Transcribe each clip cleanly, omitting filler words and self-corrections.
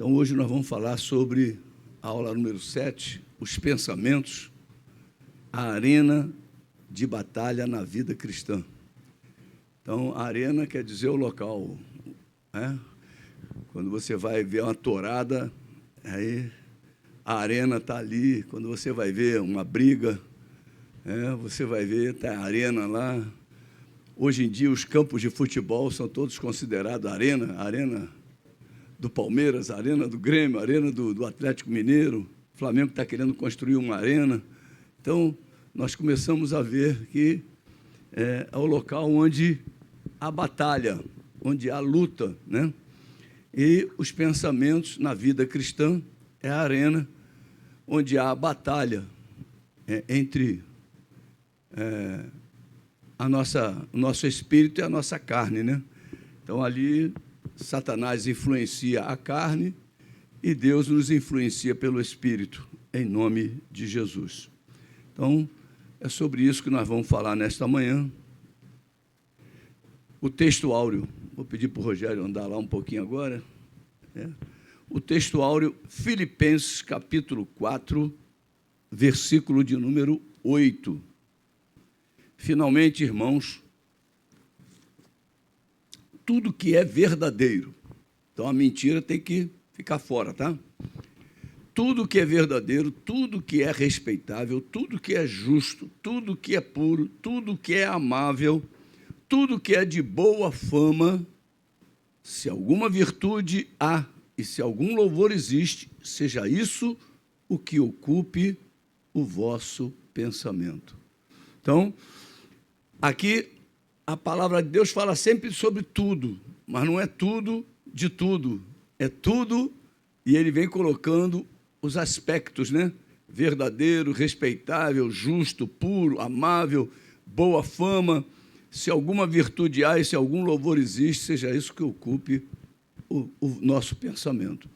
Então, hoje nós vamos falar sobre a aula número 7, os pensamentos, a arena de batalha na vida cristã. Então, a arena quer dizer o local, né? Quando você vai ver uma tourada, aí a arena está ali. Quando você vai ver uma briga, você vai ver, está a arena lá. Hoje em dia, os campos de futebol são todos considerados arena, a arena do Palmeiras, a arena do Grêmio, a arena do Atlético Mineiro. O Flamengo está querendo construir uma arena. Então, nós começamos a ver que é o local onde há batalha, onde há luta, né? E os pensamentos na vida cristã é a arena onde há batalha entre o nosso espírito e a nossa carne, né? Então, ali, Satanás influencia a carne e Deus nos influencia pelo Espírito, em nome de Jesus. Então, é sobre isso que nós vamos falar nesta manhã. O texto áureo, vou pedir para o Rogério andar lá um pouquinho agora. O texto áureo, Filipenses, capítulo 4, versículo de número 8. Finalmente, irmãos, tudo que é verdadeiro, então a mentira tem que ficar fora, tá? Tudo que é verdadeiro, tudo que é respeitável, tudo que é justo, tudo que é puro, tudo que é amável, tudo que é de boa fama, se alguma virtude há e se algum louvor existe, seja isso o que ocupe o vosso pensamento. Então, aqui a palavra de Deus fala sempre sobre tudo, mas não é tudo de tudo, é tudo, e ele vem colocando os aspectos, né? Verdadeiro, respeitável, justo, puro, amável, boa fama, se alguma virtude há e se algum louvor existe, seja isso que ocupe o nosso pensamento.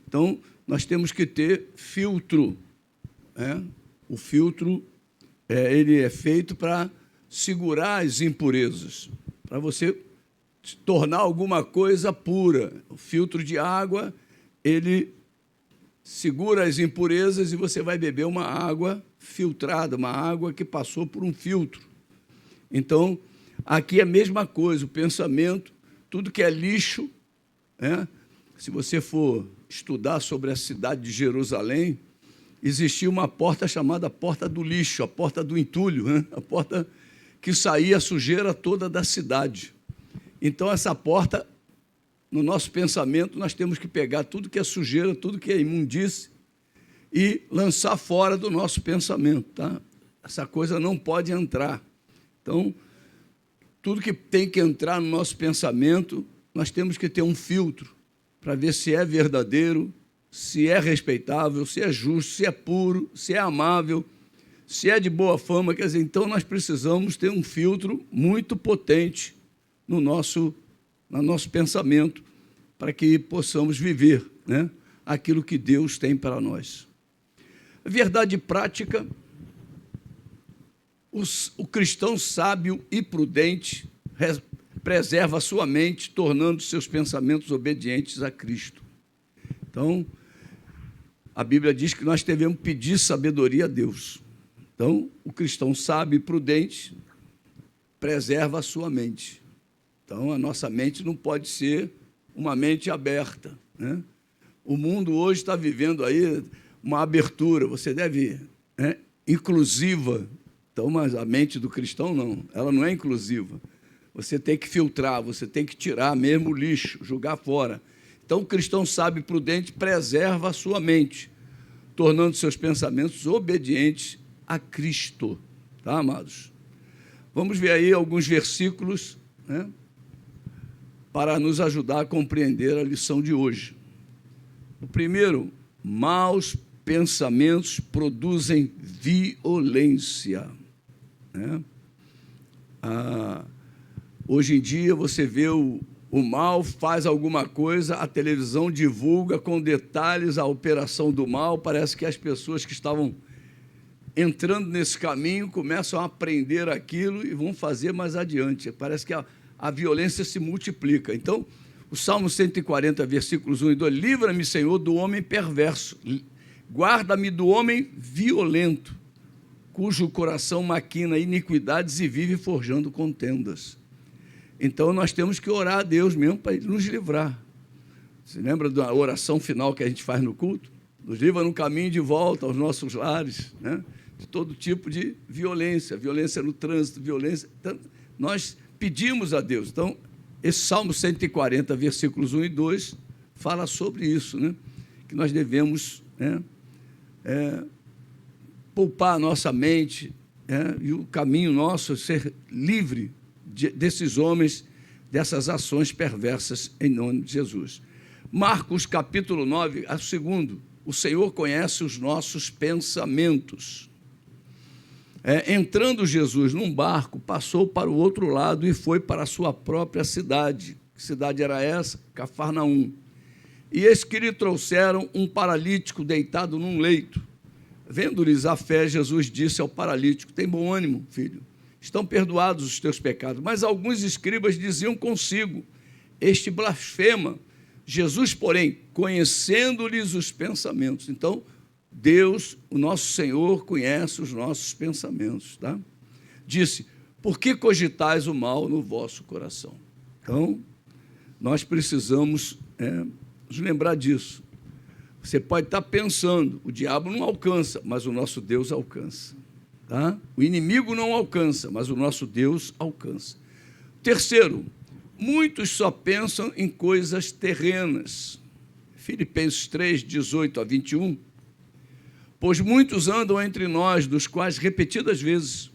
Então, nós temos que ter filtro, né? O filtro, ele é feito para segurar as impurezas, para você tornar alguma coisa pura. O filtro de água, ele segura as impurezas e você vai beber uma água filtrada, uma água que passou por um filtro. Então, aqui é a mesma coisa, o pensamento, tudo que é lixo, se você for estudar sobre a cidade de Jerusalém, existia uma porta chamada porta do lixo, a porta do entulho, a porta que saía a sujeira toda da cidade. Então, essa porta, no nosso pensamento, nós temos que pegar tudo que é sujeira, tudo que é imundície e lançar fora do nosso pensamento, tá? Essa coisa não pode entrar. Então, tudo que tem que entrar no nosso pensamento, nós temos que ter um filtro para ver se é verdadeiro, se é respeitável, se é justo, se é puro, se é amável, se é de boa fama. Quer dizer, então nós precisamos ter um filtro muito potente no nosso pensamento para que possamos viver, né, aquilo que Deus tem para nós. A verdade prática, o cristão sábio e prudente preserva a sua mente, tornando seus pensamentos obedientes a Cristo. Então, a Bíblia diz que nós devemos pedir sabedoria a Deus. Então, o cristão sábio e prudente preserva a sua mente. Então, a nossa mente não pode ser uma mente aberta, né? O mundo hoje está vivendo aí uma abertura, você deve, inclusiva. Então, mas a mente do cristão não, ela não é inclusiva. Você tem que filtrar, você tem que tirar mesmo o lixo, jogar fora. Então, o cristão sábio e prudente preserva a sua mente, tornando seus pensamentos obedientes a Cristo. Tá, amados? Vamos ver aí alguns versículos, né, para nos ajudar a compreender a lição de hoje. O primeiro, maus pensamentos produzem violência, né? Hoje em dia, você vê o mal faz alguma coisa, a televisão divulga com detalhes a operação do mal, parece que as pessoas que estavam entrando nesse caminho começam a aprender aquilo e vão fazer mais adiante. Parece que a violência se multiplica. Então, O Salmo 140, versículos 1 e 2, livra-me, Senhor, do homem perverso, guarda-me do homem violento, cujo coração maquina iniquidades e vive forjando contendas. Então, nós temos que orar a Deus mesmo para Ele nos livrar. Você lembra da oração final que a gente faz no culto? Nos livra no caminho de volta aos nossos lares, né? De todo tipo de violência, violência no trânsito, violência. Então, nós pedimos a Deus. Então, esse Salmo 140, versículos 1 e 2, fala sobre isso, né? Que nós devemos, né, poupar a nossa mente, e o caminho nosso ser livre desses homens, dessas ações perversas, em nome de Jesus. Marcos, capítulo 9, a segundo, o Senhor conhece os nossos pensamentos. Entrando Jesus num barco, passou para o outro lado e foi para a sua própria cidade. Que cidade era essa? Cafarnaum. E eis que lhe trouxeram um paralítico deitado num leito. Vendo-lhes a fé, Jesus disse ao paralítico: tem bom ânimo, filho, estão perdoados os teus pecados. Mas alguns escribas diziam consigo: este blasfema. Jesus, porém, conhecendo-lhes os pensamentos. Então, Deus, o nosso Senhor, conhece os nossos pensamentos, tá? Disse: por que cogitais o mal no vosso coração? Então, nós precisamos nos lembrar disso. Você pode estar pensando, o diabo não alcança, mas o nosso Deus alcança. Tá? O inimigo não alcança, mas o nosso Deus alcança. Terceiro, muitos só pensam em coisas terrenas. Filipenses 3, 18 a 21. Pois muitos andam entre nós, dos quais repetidas vezes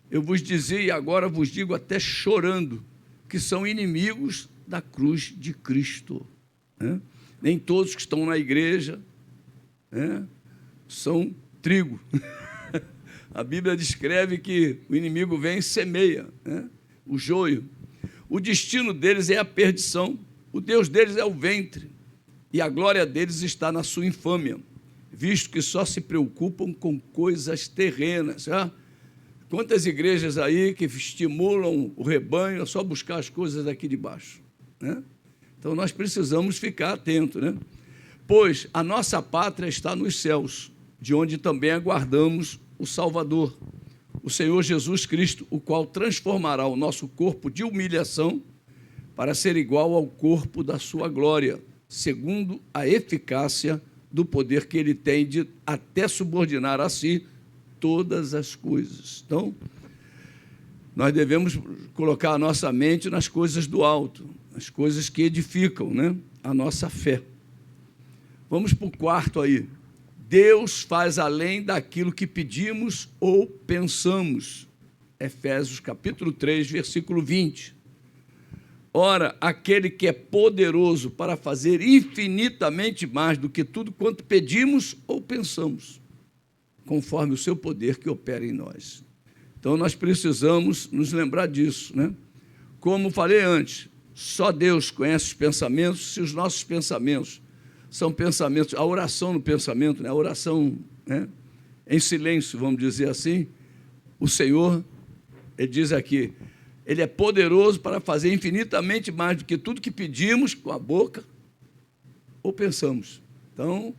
eu vos dizia, e agora vos digo até chorando, que são inimigos da cruz de Cristo. Nem todos que estão na igreja são trigo. A Bíblia descreve que o inimigo vem e semeia o joio. O destino deles é a perdição, o Deus deles é o ventre, e a glória deles está na sua infâmia, visto que só se preocupam com coisas terrenas. Quantas igrejas aí que estimulam o rebanho a só buscar as coisas daqui de baixo, né? Então, nós precisamos ficar atentos, né? Pois a nossa pátria está nos céus, de onde também aguardamos o Salvador, o Senhor Jesus Cristo, o qual transformará o nosso corpo de humilhação para ser igual ao corpo da sua glória, segundo a eficácia do poder que Ele tem de até subordinar a si todas as coisas. Então, nós devemos colocar a nossa mente nas coisas do alto, as coisas que edificam, né, a nossa fé. Vamos para o quarto aí. Deus faz além daquilo que pedimos ou pensamos. Efésios, capítulo 3, versículo 20. Ora, aquele que é poderoso para fazer infinitamente mais do que tudo quanto pedimos ou pensamos, conforme o seu poder que opera em nós. Então, nós precisamos nos lembrar disso, né? Como falei antes, só Deus conhece os pensamentos. Se os nossos pensamentos são pensamentos, a oração no pensamento, né? A oração, né, em silêncio, vamos dizer assim, o Senhor, Ele diz aqui, Ele é poderoso para fazer infinitamente mais do que tudo que pedimos com a boca ou pensamos. Então,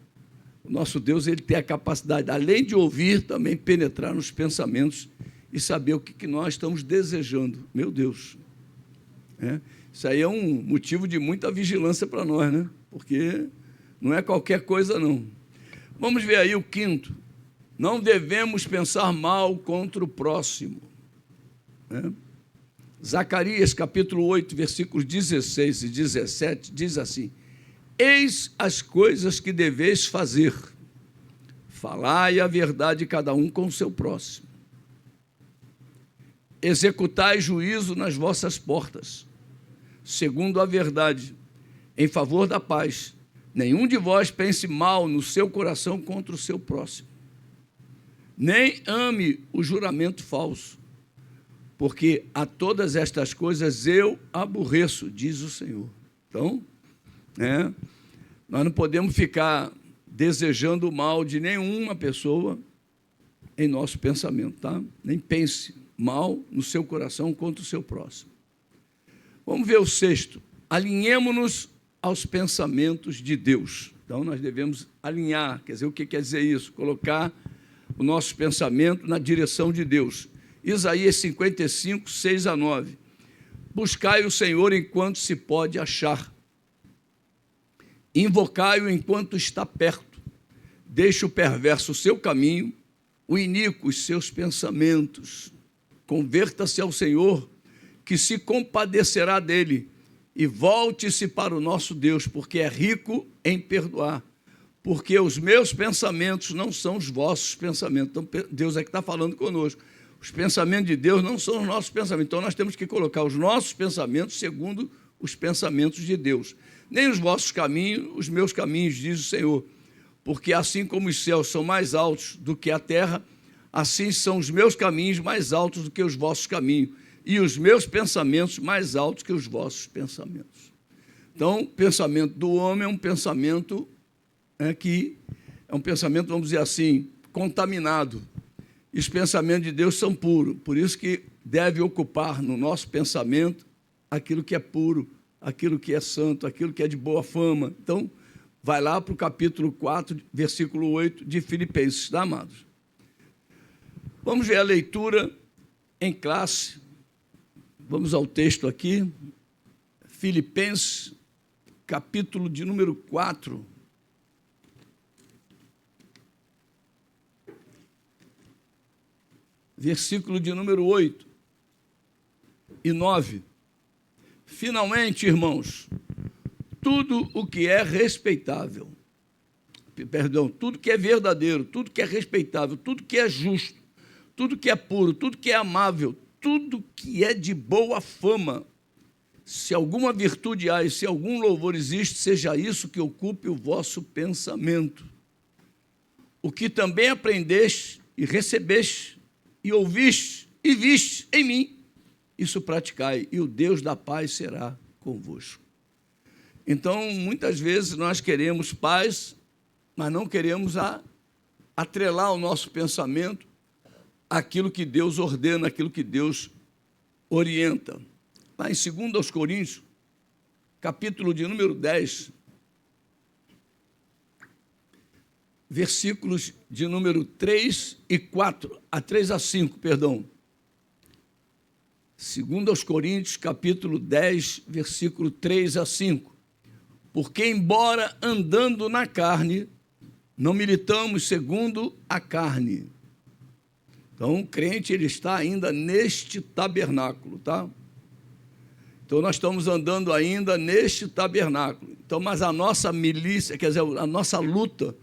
o nosso Deus, Ele tem a capacidade, além de ouvir, também penetrar nos pensamentos e saber o que nós estamos desejando. Meu Deus! Isso aí é um motivo de muita vigilância para nós, né? Porque não é qualquer coisa, não. Vamos ver aí o quinto. Não devemos pensar mal contra o próximo. Zacarias, capítulo 8, versículos 16 e 17, diz assim: eis as coisas que deveis fazer, falai a verdade cada um com o seu próximo, executai juízo nas vossas portas, segundo a verdade, em favor da paz. Nenhum de vós pense mal no seu coração contra o seu próximo, nem ame o juramento falso, porque a todas estas coisas eu aborreço, diz o Senhor. Então, nós não podemos ficar desejando o mal de nenhuma pessoa em nosso pensamento, tá? Nem pense mal no seu coração contra o seu próximo. Vamos ver o sexto. alinhemo-nos aos pensamentos de Deus. Então, nós devemos alinhar, quer dizer, o que quer dizer isso? Colocar o nosso pensamento na direção de Deus. Isaías 55, 6 a 9. Buscai o Senhor enquanto se pode achar. Invocai-o enquanto está perto. Deixe o perverso o seu caminho, o iníquo os seus pensamentos. Converta-se ao Senhor, que se compadecerá dele, e volte-se para o nosso Deus, porque é rico em perdoar. Porque os meus pensamentos não são os vossos pensamentos. Então, Deus é que está falando conosco. Os pensamentos de Deus não são os nossos pensamentos. Então, nós temos que colocar os nossos pensamentos segundo os pensamentos de Deus. Nem os vossos caminhos, os meus caminhos, diz o Senhor. Porque assim como os céus são mais altos do que a terra, assim são os meus caminhos mais altos do que os vossos caminhos, e os meus pensamentos mais altos que os vossos pensamentos. Então, o pensamento do homem é um pensamento vamos dizer assim, contaminado. E os pensamentos de Deus são puros. Por isso que deve ocupar no nosso pensamento aquilo que é puro, aquilo que é santo, aquilo que é de boa fama. Então, vai lá para o capítulo 4, versículo 8 de Filipenses, tá, amados? Vamos ver a leitura em classe. Vamos ao texto aqui. Filipenses, capítulo de número 4. Versículo de número 8 e 9. Finalmente, irmãos, tudo o que é respeitável, tudo que é verdadeiro, tudo que é respeitável, tudo que é justo, tudo que é puro, tudo que é amável, tudo que é de boa fama, se alguma virtude há e se algum louvor existe, seja isso que ocupe o vosso pensamento. O que também aprendeste e recebeste, e ouviste e viste em mim, isso praticai, e o Deus da paz será convosco. Então, muitas vezes nós queremos paz, mas não queremos atrelar o nosso pensamento àquilo que Deus ordena, àquilo que Deus orienta. Lá em 2 Coríntios, capítulo de número 10, versículos de número 3 e 4, a 3 a 5, perdão. 2 Coríntios, capítulo 10, versículo 3 a 5. Porque, embora andando na carne, não militamos segundo a carne. Então, o crente, ele está ainda neste tabernáculo, tá? Então, nós estamos andando ainda neste tabernáculo. Então, mas a nossa milícia, quer dizer, a nossa luta,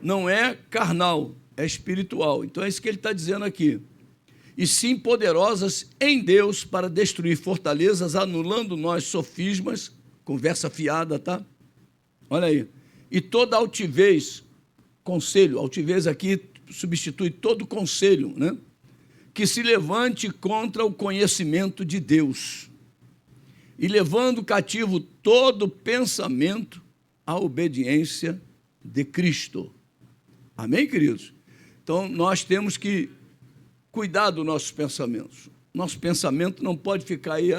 não é carnal, é espiritual. Então, é isso que ele está dizendo aqui. E sim poderosas em Deus para destruir fortalezas, anulando nós sofismas, conversa fiada, tá? Olha aí. E toda altivez, conselho, altivez aqui substitui todo conselho, né? Que se levante contra o conhecimento de Deus. E levando cativo todo pensamento à obediência de Cristo. Amém, queridos? Então, nós temos que cuidar dos nossos pensamentos. Nosso pensamento não pode ficar aí,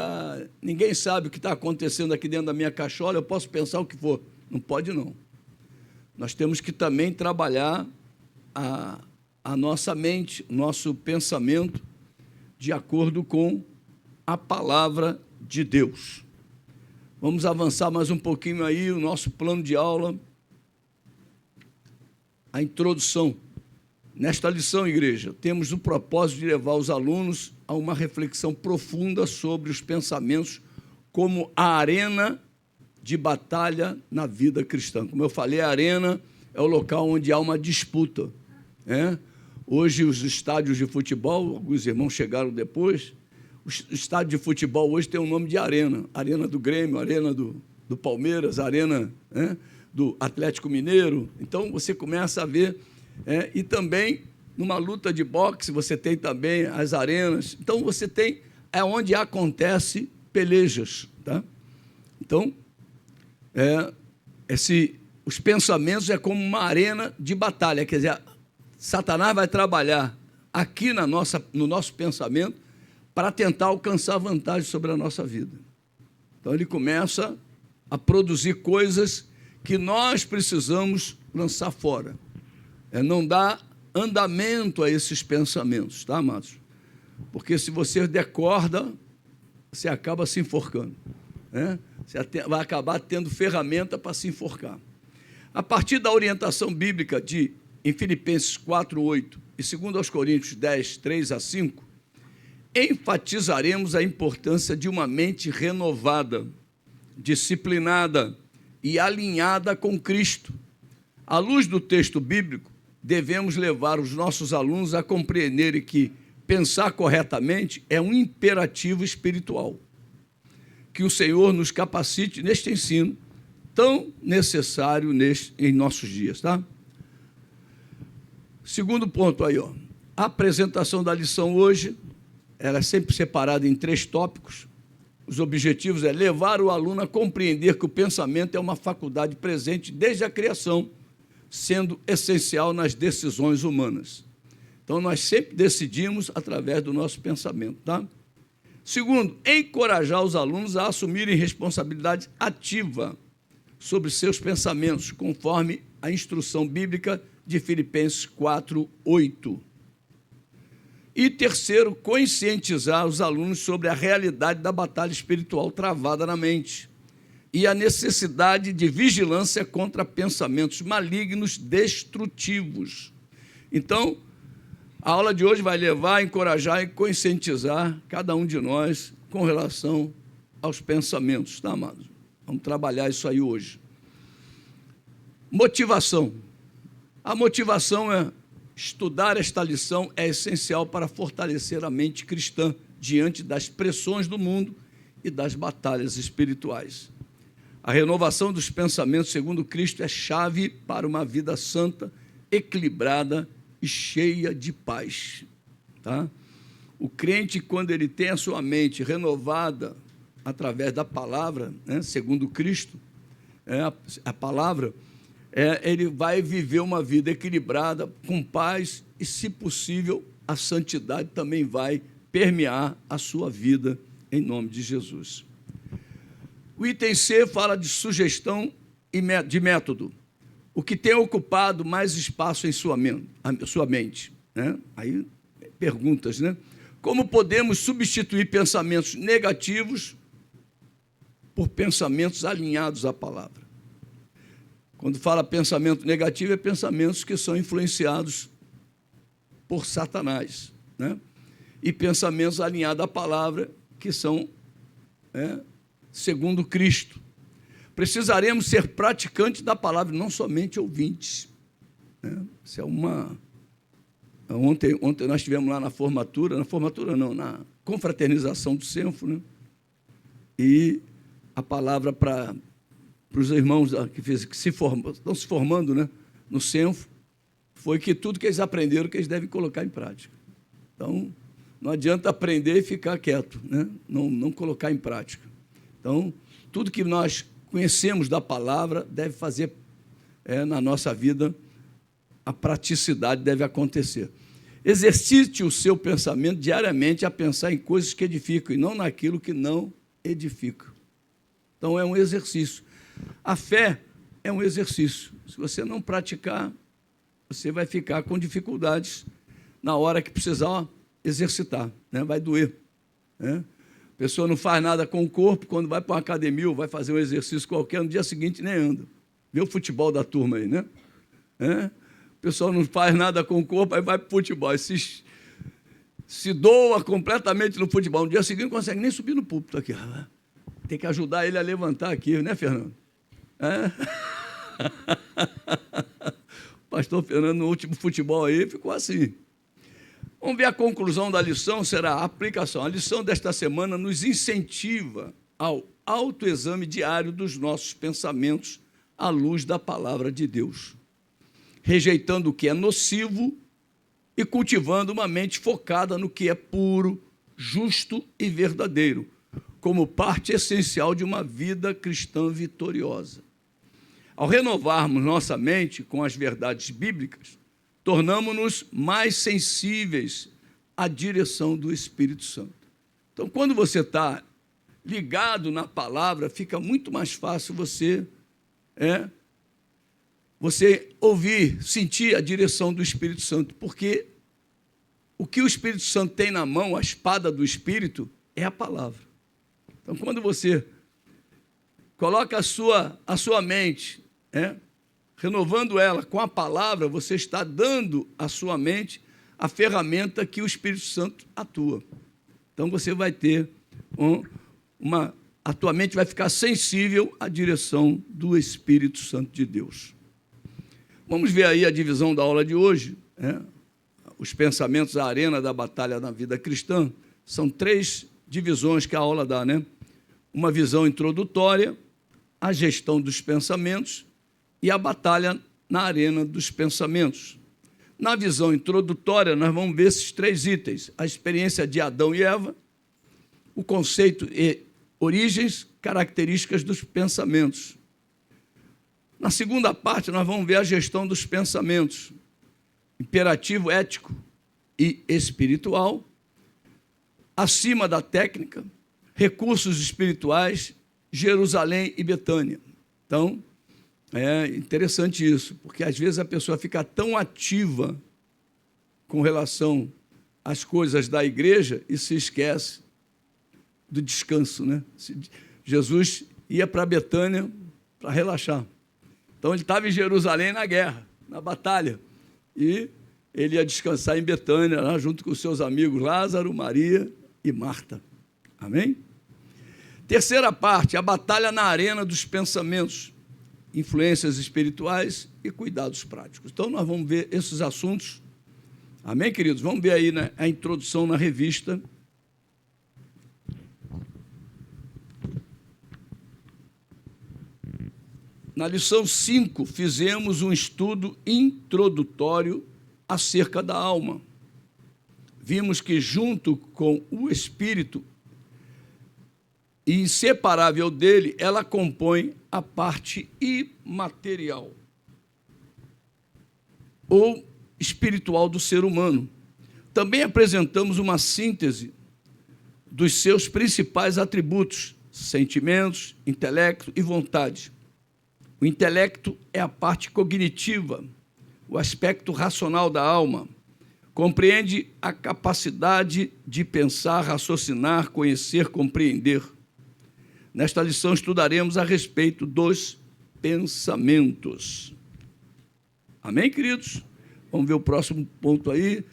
ninguém sabe o que está acontecendo aqui dentro da minha cachola, eu posso pensar o que for. Não pode, não. Nós temos que também trabalhar a nossa mente, nosso pensamento, de acordo com a palavra de Deus. Vamos avançar mais um pouquinho aí, o nosso plano de aula, a introdução. Nesta lição, igreja, temos o propósito de levar os alunos a uma reflexão profunda sobre os pensamentos como a arena de batalha na vida cristã. Como eu falei, a arena é o local onde há uma disputa, né? Hoje, os estádios de futebol, alguns irmãos chegaram depois, o estádio de futebol hoje tem o nome de arena. Arena do Grêmio, arena do Palmeiras, arena, né, do Atlético Mineiro. Então, você começa a ver... e também, numa luta de boxe, você tem também as arenas. Então, você tem... É onde acontece pelejas, tá? Então, os pensamentos é como uma arena de batalha. Quer dizer, Satanás vai trabalhar aqui no nosso pensamento para tentar alcançar vantagem sobre a nossa vida. Então, ele começa a produzir coisas que nós precisamos lançar fora. Não dar andamento a esses pensamentos, tá, amados? Porque se você decorda, você acaba se enforcando, né? Você vai acabar tendo ferramenta para se enforcar. A partir da orientação bíblica em Filipenses 4:8 e 2 Coríntios 10, 3-5, enfatizaremos a importância de uma mente renovada, disciplinada e alinhada com Cristo. À luz do texto bíblico, devemos levar os nossos alunos a compreenderem que pensar corretamente é um imperativo espiritual. Que o Senhor nos capacite neste ensino tão necessário em nossos dias, tá? Segundo ponto aí, ó. A apresentação da lição hoje, ela é sempre separada em 3 tópicos. Os objetivos é levar o aluno a compreender que o pensamento é uma faculdade presente desde a criação, sendo essencial nas decisões humanas. Então, nós sempre decidimos através do nosso pensamento, tá? Segundo, encorajar os alunos a assumirem responsabilidade ativa sobre seus pensamentos, conforme a instrução bíblica de Filipenses 4:8. E terceiro, conscientizar os alunos sobre a realidade da batalha espiritual travada na mente e a necessidade de vigilância contra pensamentos malignos destrutivos. Então, a aula de hoje vai levar, encorajar e conscientizar cada um de nós com relação aos pensamentos, tá, amados? Vamos trabalhar isso aí hoje. Motivação. A motivação estudar esta lição é essencial para fortalecer a mente cristã diante das pressões do mundo e das batalhas espirituais. A renovação dos pensamentos segundo Cristo é chave para uma vida santa, equilibrada e cheia de paz, tá? O crente, quando ele tem a sua mente renovada através da palavra, né, segundo Cristo, a palavra, ele vai viver uma vida equilibrada, com paz, e, se possível, a santidade também vai permear a sua vida, em nome de Jesus. O item C fala de sugestão e de método. O que tem ocupado mais espaço em sua mente, né? Aí, perguntas, né? Como podemos substituir pensamentos negativos por pensamentos alinhados à palavra? Quando fala pensamento negativo, é pensamentos que são influenciados por Satanás, né? E pensamentos alinhados à palavra, que são segundo Cristo. Precisaremos ser praticantes da palavra, não somente ouvintes, né? Isso é uma... Ontem nós estivemos lá na confraternização do Senfo, né? E a palavra para os irmãos que estão se formando, né, no Senfo, foi que tudo que eles aprenderam, que eles devem colocar em prática. Então, não adianta aprender e ficar quieto, né? Não colocar em prática. Então, tudo que nós conhecemos da palavra deve fazer na nossa vida, a praticidade deve acontecer. Exercite o seu pensamento diariamente a pensar em coisas que edificam e não naquilo que não edifica. Então, é um exercício. A fé é um exercício. Se você não praticar, você vai ficar com dificuldades na hora que precisar exercitar, né? Vai doer, né? A pessoa não faz nada com o corpo, quando vai para uma academia ou vai fazer um exercício qualquer, no dia seguinte nem anda. Vê o futebol da turma aí, né? O pessoal não faz nada com o corpo, aí vai para o futebol, se doa completamente no futebol. No dia seguinte não consegue nem subir no púlpito aqui. Tem que ajudar ele a levantar aqui, né, Fernando? O pastor Fernando, no último futebol aí, ficou assim. Vamos ver a conclusão da lição, será a aplicação. A lição desta semana nos incentiva ao autoexame diário dos nossos pensamentos à luz da palavra de Deus, rejeitando o que é nocivo e cultivando uma mente focada no que é puro, justo e verdadeiro, como parte essencial de uma vida cristã vitoriosa. Ao renovarmos nossa mente com as verdades bíblicas, tornamos-nos mais sensíveis à direção do Espírito Santo. Então, quando você está ligado na palavra, fica muito mais fácil você ouvir, sentir a direção do Espírito Santo, porque o que o Espírito Santo tem na mão, a espada do Espírito, é a palavra. Então, quando você coloca a sua mente, renovando ela com a palavra, você está dando à sua mente a ferramenta que o Espírito Santo atua. Então, você vai ter a tua mente vai ficar sensível à direção do Espírito Santo de Deus. Vamos ver aí a divisão da aula de hoje, os pensamentos, a arena da batalha na vida cristã. São 3 divisões que a aula dá, né? Uma visão introdutória, a gestão dos pensamentos e a batalha na arena dos pensamentos. Na visão introdutória, nós vamos ver esses 3 itens: a experiência de Adão e Eva, o conceito e origens, características dos pensamentos. Na segunda parte, nós vamos ver a gestão dos pensamentos, imperativo ético e espiritual, acima da técnica, recursos espirituais, Jerusalém e Betânia. Então, é interessante isso, porque às vezes a pessoa fica tão ativa com relação às coisas da igreja e se esquece do descanso, né? Jesus ia para Betânia para relaxar. Então, ele estava em Jerusalém na guerra, na batalha, e ele ia descansar em Betânia, lá junto com os seus amigos Lázaro, Maria e Marta. Amém? Terceira parte, a batalha na arena dos pensamentos, influências espirituais e cuidados práticos. Então, nós vamos ver esses assuntos. Amém, queridos? Vamos ver aí, né, a introdução na revista. Na lição 5, fizemos um estudo introdutório acerca da alma. Vimos que, junto com o espírito, e inseparável dele, ela compõe a parte imaterial ou espiritual do ser humano. Também apresentamos uma síntese dos seus principais atributos: sentimentos, intelecto e vontade. O intelecto é a parte cognitiva, o aspecto racional da alma. Compreende a capacidade de pensar, raciocinar, conhecer, compreender. Nesta lição estudaremos a respeito dos pensamentos. Amém, queridos? Vamos ver o próximo ponto aí.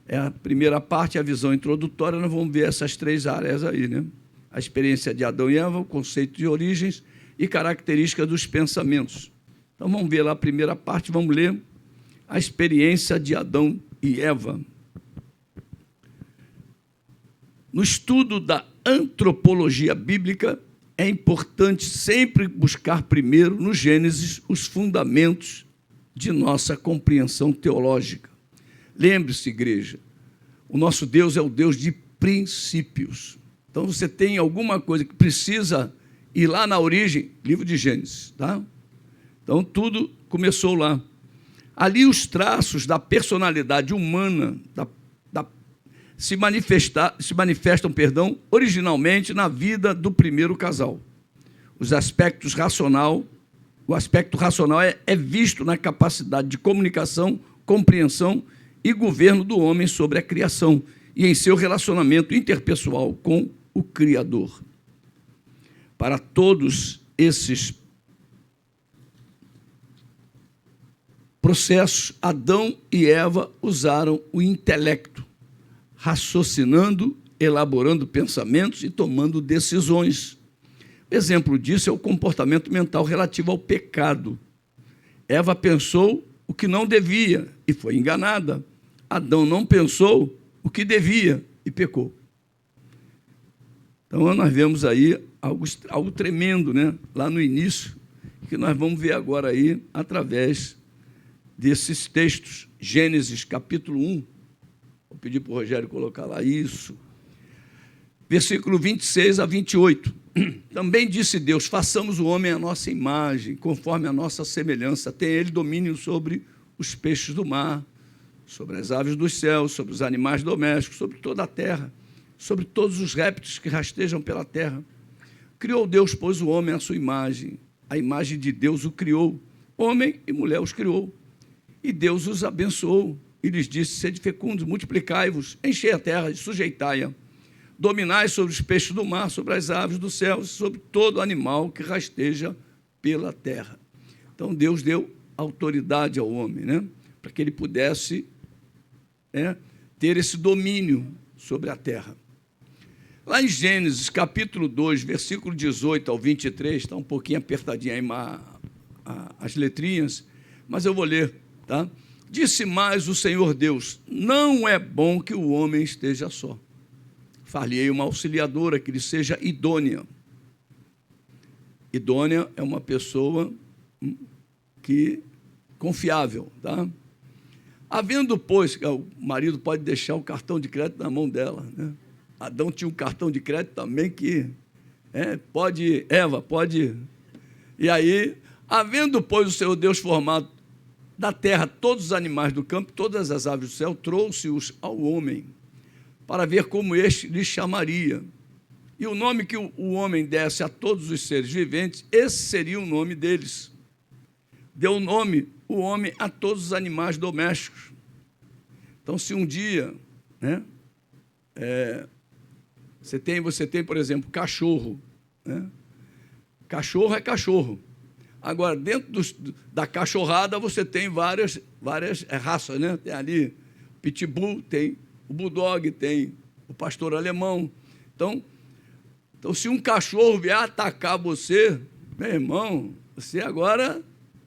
É a primeira parte, a visão introdutória. Nós vamos ver essas 3 áreas aí, né? A experiência de Adão e Eva, o conceito de origens e características dos pensamentos. Então, vamos ver lá a primeira parte, vamos ler a experiência de Adão e Eva. No estudo da antropologia bíblica, é importante sempre buscar primeiro, no Gênesis, os fundamentos de nossa compreensão teológica. Lembre-se, igreja, o nosso Deus é o Deus de princípios. Então, você tem alguma coisa que precisa ir lá na origem, livro de Gênesis, tá? Então, tudo começou lá. Ali os traços da personalidade humana se manifestam, originalmente na vida do primeiro casal. O aspecto racional é visto na capacidade de comunicação, compreensão e governo do homem sobre a criação e em seu relacionamento interpessoal com o Criador. Para todos esses processos, Adão e Eva usaram o intelecto, raciocinando, elaborando pensamentos e tomando decisões. Exemplo disso é o comportamento mental relativo ao pecado. Eva pensou o que não devia e foi enganada. Adão não pensou o que devia e pecou. Então, nós vemos aí algo tremendo, né? Lá no início, que nós vamos ver agora aí, através desses textos. Gênesis, capítulo 1. Vou pedir para o Rogério colocar lá isso. Versículo 26 a 28. Também disse Deus: façamos o homem à nossa imagem, conforme a nossa semelhança. Tem ele domínio sobre os peixes do mar, sobre as aves dos céus, sobre os animais domésticos, sobre toda a terra, sobre todos os répteis que rastejam pela terra. Criou Deus, pois, o homem à sua imagem. A imagem de Deus o criou. Homem e mulher os criou. E Deus os abençoou. E lhes disse: sede fecundos, multiplicai-vos, enchei a terra e sujeitai-a. Dominai sobre os peixes do mar, sobre as aves do céu, sobre todo animal que rasteja pela terra. Então, Deus deu autoridade ao homem, né? Para que ele pudesse ter esse domínio sobre a terra. Lá em Gênesis, capítulo 2, versículo 18 ao 23, está um pouquinho apertadinho aí as letrinhas, mas eu vou ler, tá? Disse mais o Senhor Deus: não é bom que o homem esteja só. Far-lhe-ei uma auxiliadora que lhe seja idônea. Idônea é uma pessoa confiável, tá? Havendo, pois, o marido pode deixar o cartão de crédito na mão dela, né? Adão tinha um cartão de crédito também que pode, Eva, pode. E aí, havendo, pois, o Senhor Deus formado da terra todos os animais do campo, todas as aves do céu, trouxe-os ao homem, para ver como este lhe chamaria. E o nome que o homem desse a todos os seres viventes, esse seria o nome deles. Deu nome o homem a todos os animais domésticos. Então, se um dia, né, você tem, por exemplo, cachorro, né? Cachorro é cachorro. Agora, dentro da cachorrada, você tem várias raças, né? Tem ali o pitbull, tem o bulldog, tem o pastor alemão. Então, se um cachorro vier atacar você, meu irmão, você agora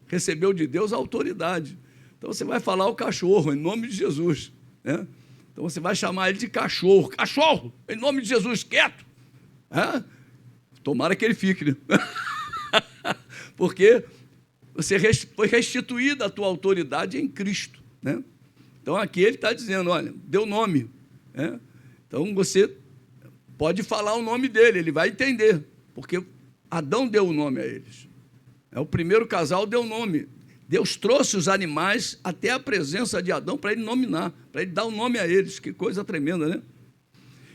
recebeu de Deus a autoridade. Então, você vai falar o cachorro, em nome de Jesus, né? Então, você vai chamar ele de cachorro. Cachorro, em nome de Jesus, quieto. Tomara que ele fique, né? Porque você foi restituída a tua autoridade em Cristo, né? Então, aqui ele está dizendo, olha, deu nome, né? Então, você pode falar o nome dele, ele vai entender, porque Adão deu o nome a eles. O primeiro casal deu nome. Deus trouxe os animais até a presença de Adão para ele nominar, para ele dar o nome a eles. Que coisa tremenda, né?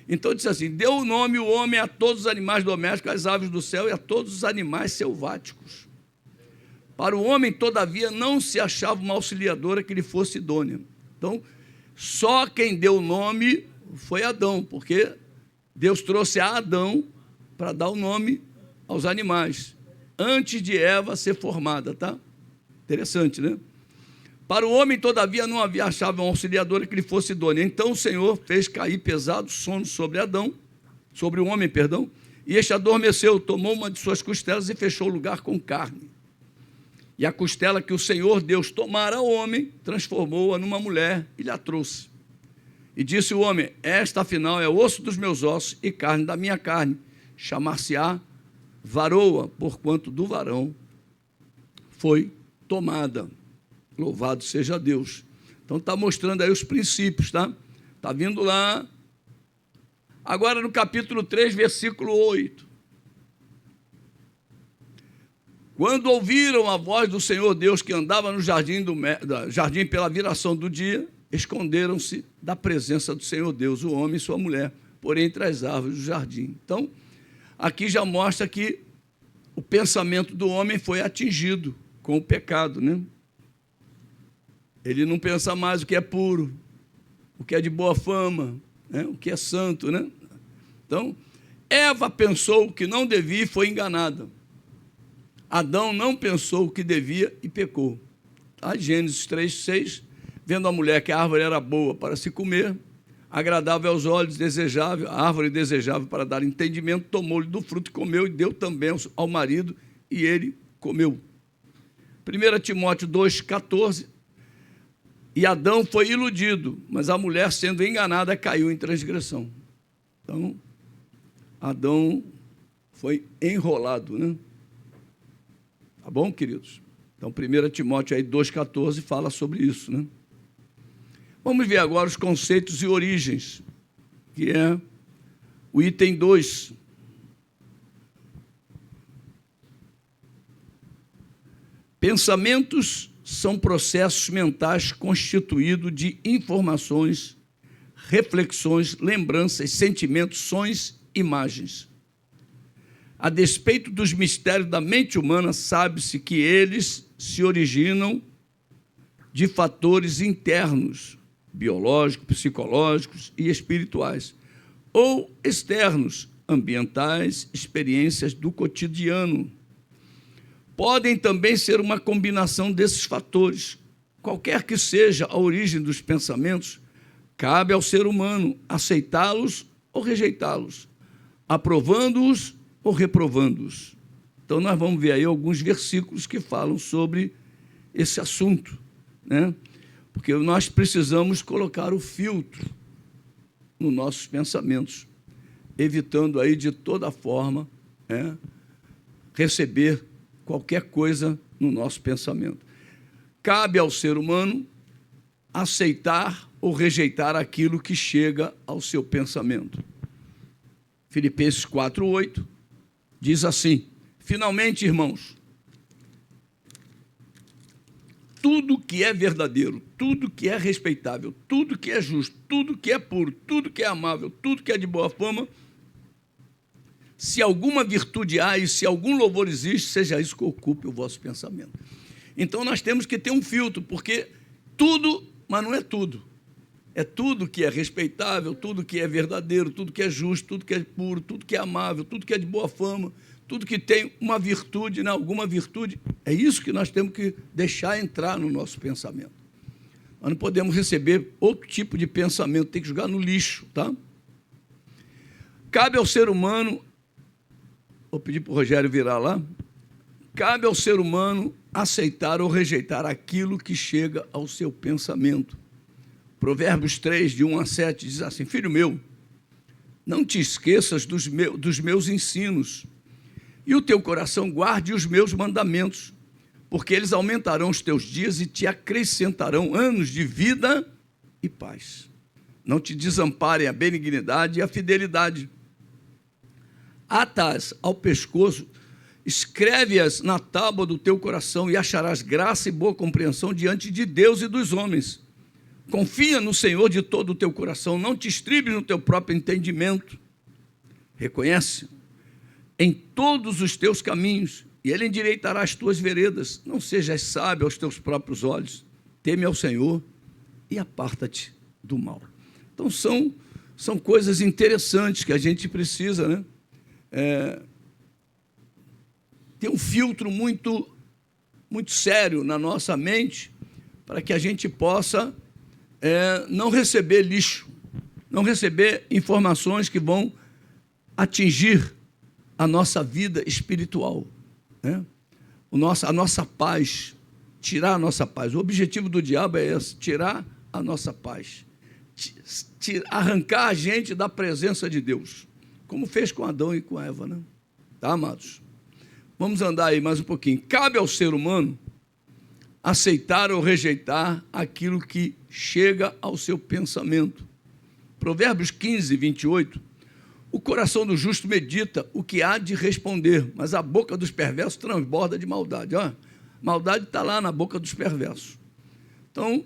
Então, disse assim, deu o nome o homem a todos os animais domésticos, às aves do céu e a todos os animais selváticos. Para o homem, todavia, não se achava uma auxiliadora que lhe fosse idônea. Então, só quem deu o nome foi Adão, porque Deus trouxe a Adão para dar o nome aos animais, antes de Eva ser formada, tá? Interessante, né? Para o homem, todavia, não havia achado uma auxiliadora que lhe fosse idônea. Então o Senhor fez cair pesado sono sobre o homem, e este adormeceu, tomou uma de suas costelas e fechou o lugar com carne. E a costela que o Senhor Deus tomara ao homem, transformou-a numa mulher e lhe a trouxe. E disse o homem: esta, afinal, é osso dos meus ossos e carne da minha carne. Chamar-se-á varoa, porquanto do varão foi tomada. Louvado seja Deus. Então, está mostrando aí os princípios, tá? Está vindo lá. Agora, no capítulo 3, versículo 8. Quando ouviram a voz do Senhor Deus que andava no jardim pela viração do dia, esconderam-se da presença do Senhor Deus, o homem e sua mulher, por entre as árvores do jardim. Então, aqui já mostra que o pensamento do homem foi atingido com o pecado, né? Ele não pensa mais o que é puro, o que é de boa fama, né? O que é santo, né? Então, Eva pensou o que não devia e foi enganada. Adão não pensou o que devia e pecou. Tá? Gênesis 3:6, vendo a mulher que a árvore era boa para se comer, agradável aos olhos, desejável, a árvore desejável para dar entendimento, tomou-lhe do fruto e comeu, e deu também ao marido, e ele comeu. 1 Timóteo 2,14, e Adão foi iludido, mas a mulher, sendo enganada, caiu em transgressão. Então, Adão foi enrolado, né? Tá bom, queridos? Então, 1 Timóteo 2,14 fala sobre isso, né? Vamos ver agora os conceitos e origens, que é o item 2. Pensamentos são processos mentais constituídos de informações, reflexões, lembranças, sentimentos, sons, imagens. A despeito dos mistérios da mente humana, sabe-se que eles se originam de fatores internos, biológicos, psicológicos e espirituais, ou externos, ambientais, experiências do cotidiano. Podem também ser uma combinação desses fatores. Qualquer que seja a origem dos pensamentos, cabe ao ser humano aceitá-los ou rejeitá-los, aprovando-os ou reprovando-os. Então, nós vamos ver aí alguns versículos que falam sobre esse assunto, né? Porque nós precisamos colocar o filtro nos nossos pensamentos, evitando aí, de toda forma, receber qualquer coisa no nosso pensamento. Cabe ao ser humano aceitar ou rejeitar aquilo que chega ao seu pensamento. Filipenses 4:8 diz assim: finalmente, irmãos, tudo que é verdadeiro, tudo que é respeitável, tudo que é justo, tudo que é puro, tudo que é amável, tudo que é de boa fama, se alguma virtude há e se algum louvor existe, seja isso que ocupe o vosso pensamento. Então, nós temos que ter um filtro, porque tudo, mas não é tudo. É tudo que é respeitável, tudo que é verdadeiro, tudo que é justo, tudo que é puro, tudo que é amável, tudo que é de boa fama, tudo que tem uma virtude, né, alguma virtude. É isso que nós temos que deixar entrar no nosso pensamento. Nós não podemos receber outro tipo de pensamento, tem que jogar no lixo, tá? Cabe ao ser humano, vou pedir para o Rogério virar lá, cabe ao ser humano aceitar ou rejeitar aquilo que chega ao seu pensamento. Provérbios 3, de 1 a 7, diz assim: filho meu, não te esqueças dos meus ensinos, e o teu coração guarde os meus mandamentos, porque eles aumentarão os teus dias e te acrescentarão anos de vida e paz. Não te desamparem a benignidade e a fidelidade. Ata-as ao pescoço, escreve-as na tábua do teu coração, e acharás graça e boa compreensão diante de Deus e dos homens. Confia no Senhor de todo o teu coração, não te estribes no teu próprio entendimento. Reconhece em todos os teus caminhos, e Ele endireitará as tuas veredas. Não sejas sábio aos teus próprios olhos, teme ao Senhor e aparta-te do mal. Então, são coisas interessantes que a gente precisa, né? Ter um filtro muito, muito sério na nossa mente, para que a gente possa não receber lixo, não receber informações que vão atingir a nossa vida espiritual, né? A nossa paz, tirar a nossa paz. O objetivo do diabo é esse: tirar a nossa paz, arrancar a gente da presença de Deus, como fez com Adão e com Eva, né? Tá, amados? Vamos andar aí mais um pouquinho. Cabe ao ser humano aceitar ou rejeitar aquilo que chega ao seu pensamento. Provérbios 15, 28. O coração do justo medita o que há de responder, mas a boca dos perversos transborda de maldade. Ó, maldade está lá na boca dos perversos. Então,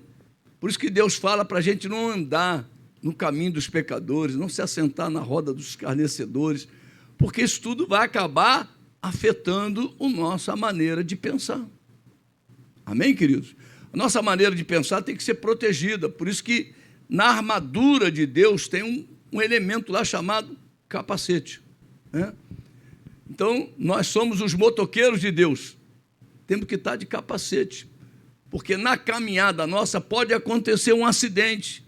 por isso que Deus fala para a gente não andar no caminho dos pecadores, não se assentar na roda dos escarnecedores, porque isso tudo vai acabar afetando a nossa maneira de pensar. Amém, queridos? A nossa maneira de pensar tem que ser protegida, por isso que na armadura de Deus tem um elemento lá chamado capacete, né? Então, nós somos os motoqueiros de Deus, temos que estar de capacete, porque na caminhada nossa pode acontecer um acidente,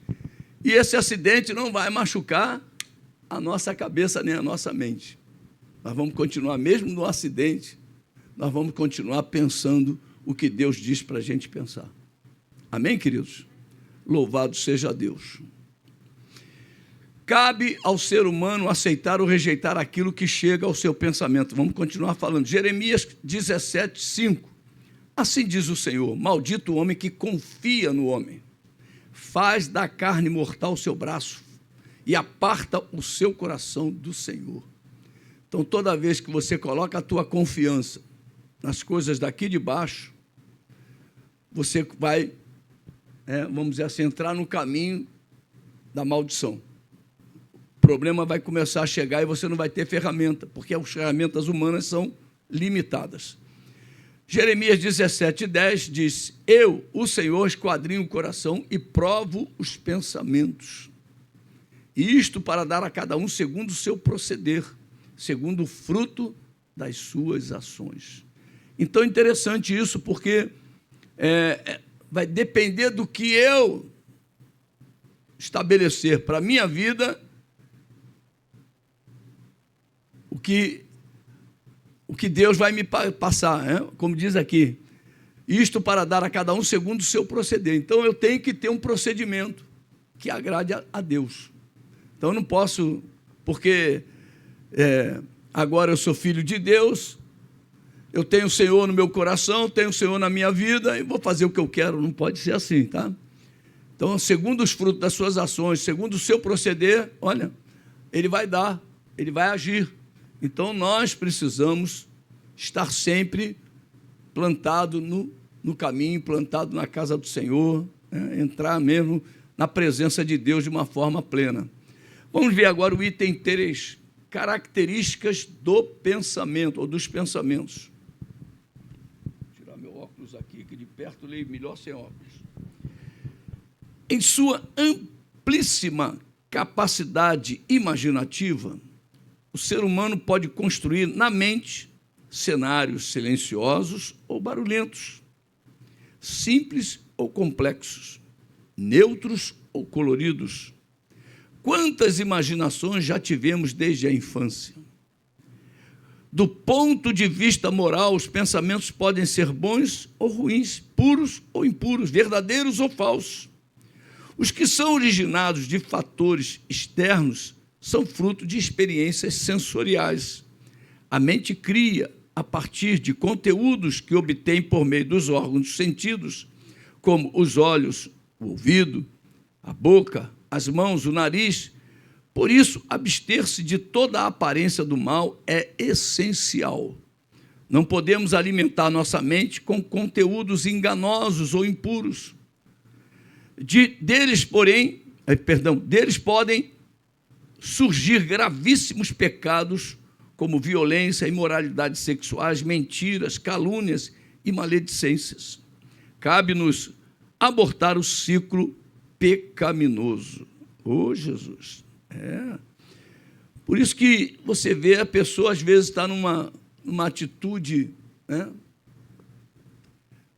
e esse acidente não vai machucar a nossa cabeça nem a nossa mente. Nós vamos continuar, mesmo no acidente, nós vamos continuar pensando o que Deus diz para a gente pensar. Amém, queridos? Louvado seja Deus. Cabe ao ser humano aceitar ou rejeitar aquilo que chega ao seu pensamento. Vamos continuar falando. Jeremias 17, 5. Assim diz o Senhor: maldito o homem que confia no homem, faz da carne mortal o seu braço e aparta o seu coração do Senhor. Então, toda vez que você coloca a tua confiança nas coisas daqui de baixo, você vai, vamos dizer assim, entrar no caminho da maldição. problema vai começar a chegar e você não vai ter ferramenta, porque as ferramentas humanas são limitadas. Jeremias 17:10 diz: eu, o Senhor, esquadrinho o coração e provo os pensamentos. E isto para dar a cada um segundo o seu proceder, segundo o fruto das suas ações. Então, é interessante isso, porque vai depender do que eu estabelecer para a minha vida, o que Deus vai me passar, né? Como diz aqui, isto para dar a cada um segundo o seu proceder. Então, eu tenho que ter um procedimento que agrade a Deus. Então, eu não posso, porque agora eu sou filho de Deus, eu tenho o Senhor no meu coração, tenho o Senhor na minha vida, e vou fazer o que eu quero. Não pode ser assim, tá? Então, segundo os frutos das suas ações, segundo o seu proceder, olha, Ele vai dar, Ele vai agir. Então, nós precisamos estar sempre plantado no caminho, plantado na casa do Senhor, né? Entrar mesmo na presença de Deus de uma forma plena. Vamos ver agora o item 3, características do pensamento, ou dos pensamentos. Vou tirar meu óculos aqui, que de perto leio melhor sem óculos. Em sua amplíssima capacidade imaginativa, o ser humano pode construir na mente cenários silenciosos ou barulhentos, simples ou complexos, neutros ou coloridos. Quantas imaginações já tivemos desde a infância? Do ponto de vista moral, os pensamentos podem ser bons ou ruins, puros ou impuros, verdadeiros ou falsos. Os que são originados de fatores externos são fruto de experiências sensoriais. A mente cria, a partir de conteúdos que obtém por meio dos órgãos dos sentidos, como os olhos, o ouvido, a boca, as mãos, o nariz. Por isso, abster-se de toda a aparência do mal é essencial. Não podemos alimentar nossa mente com conteúdos enganosos ou impuros. Deles podem surgir gravíssimos pecados, como violência, imoralidades sexuais, mentiras, calúnias e maledicências. Cabe-nos abortar o ciclo pecaminoso. Oh, Jesus! Por isso que você vê a pessoa, às vezes, está numa atitude, né?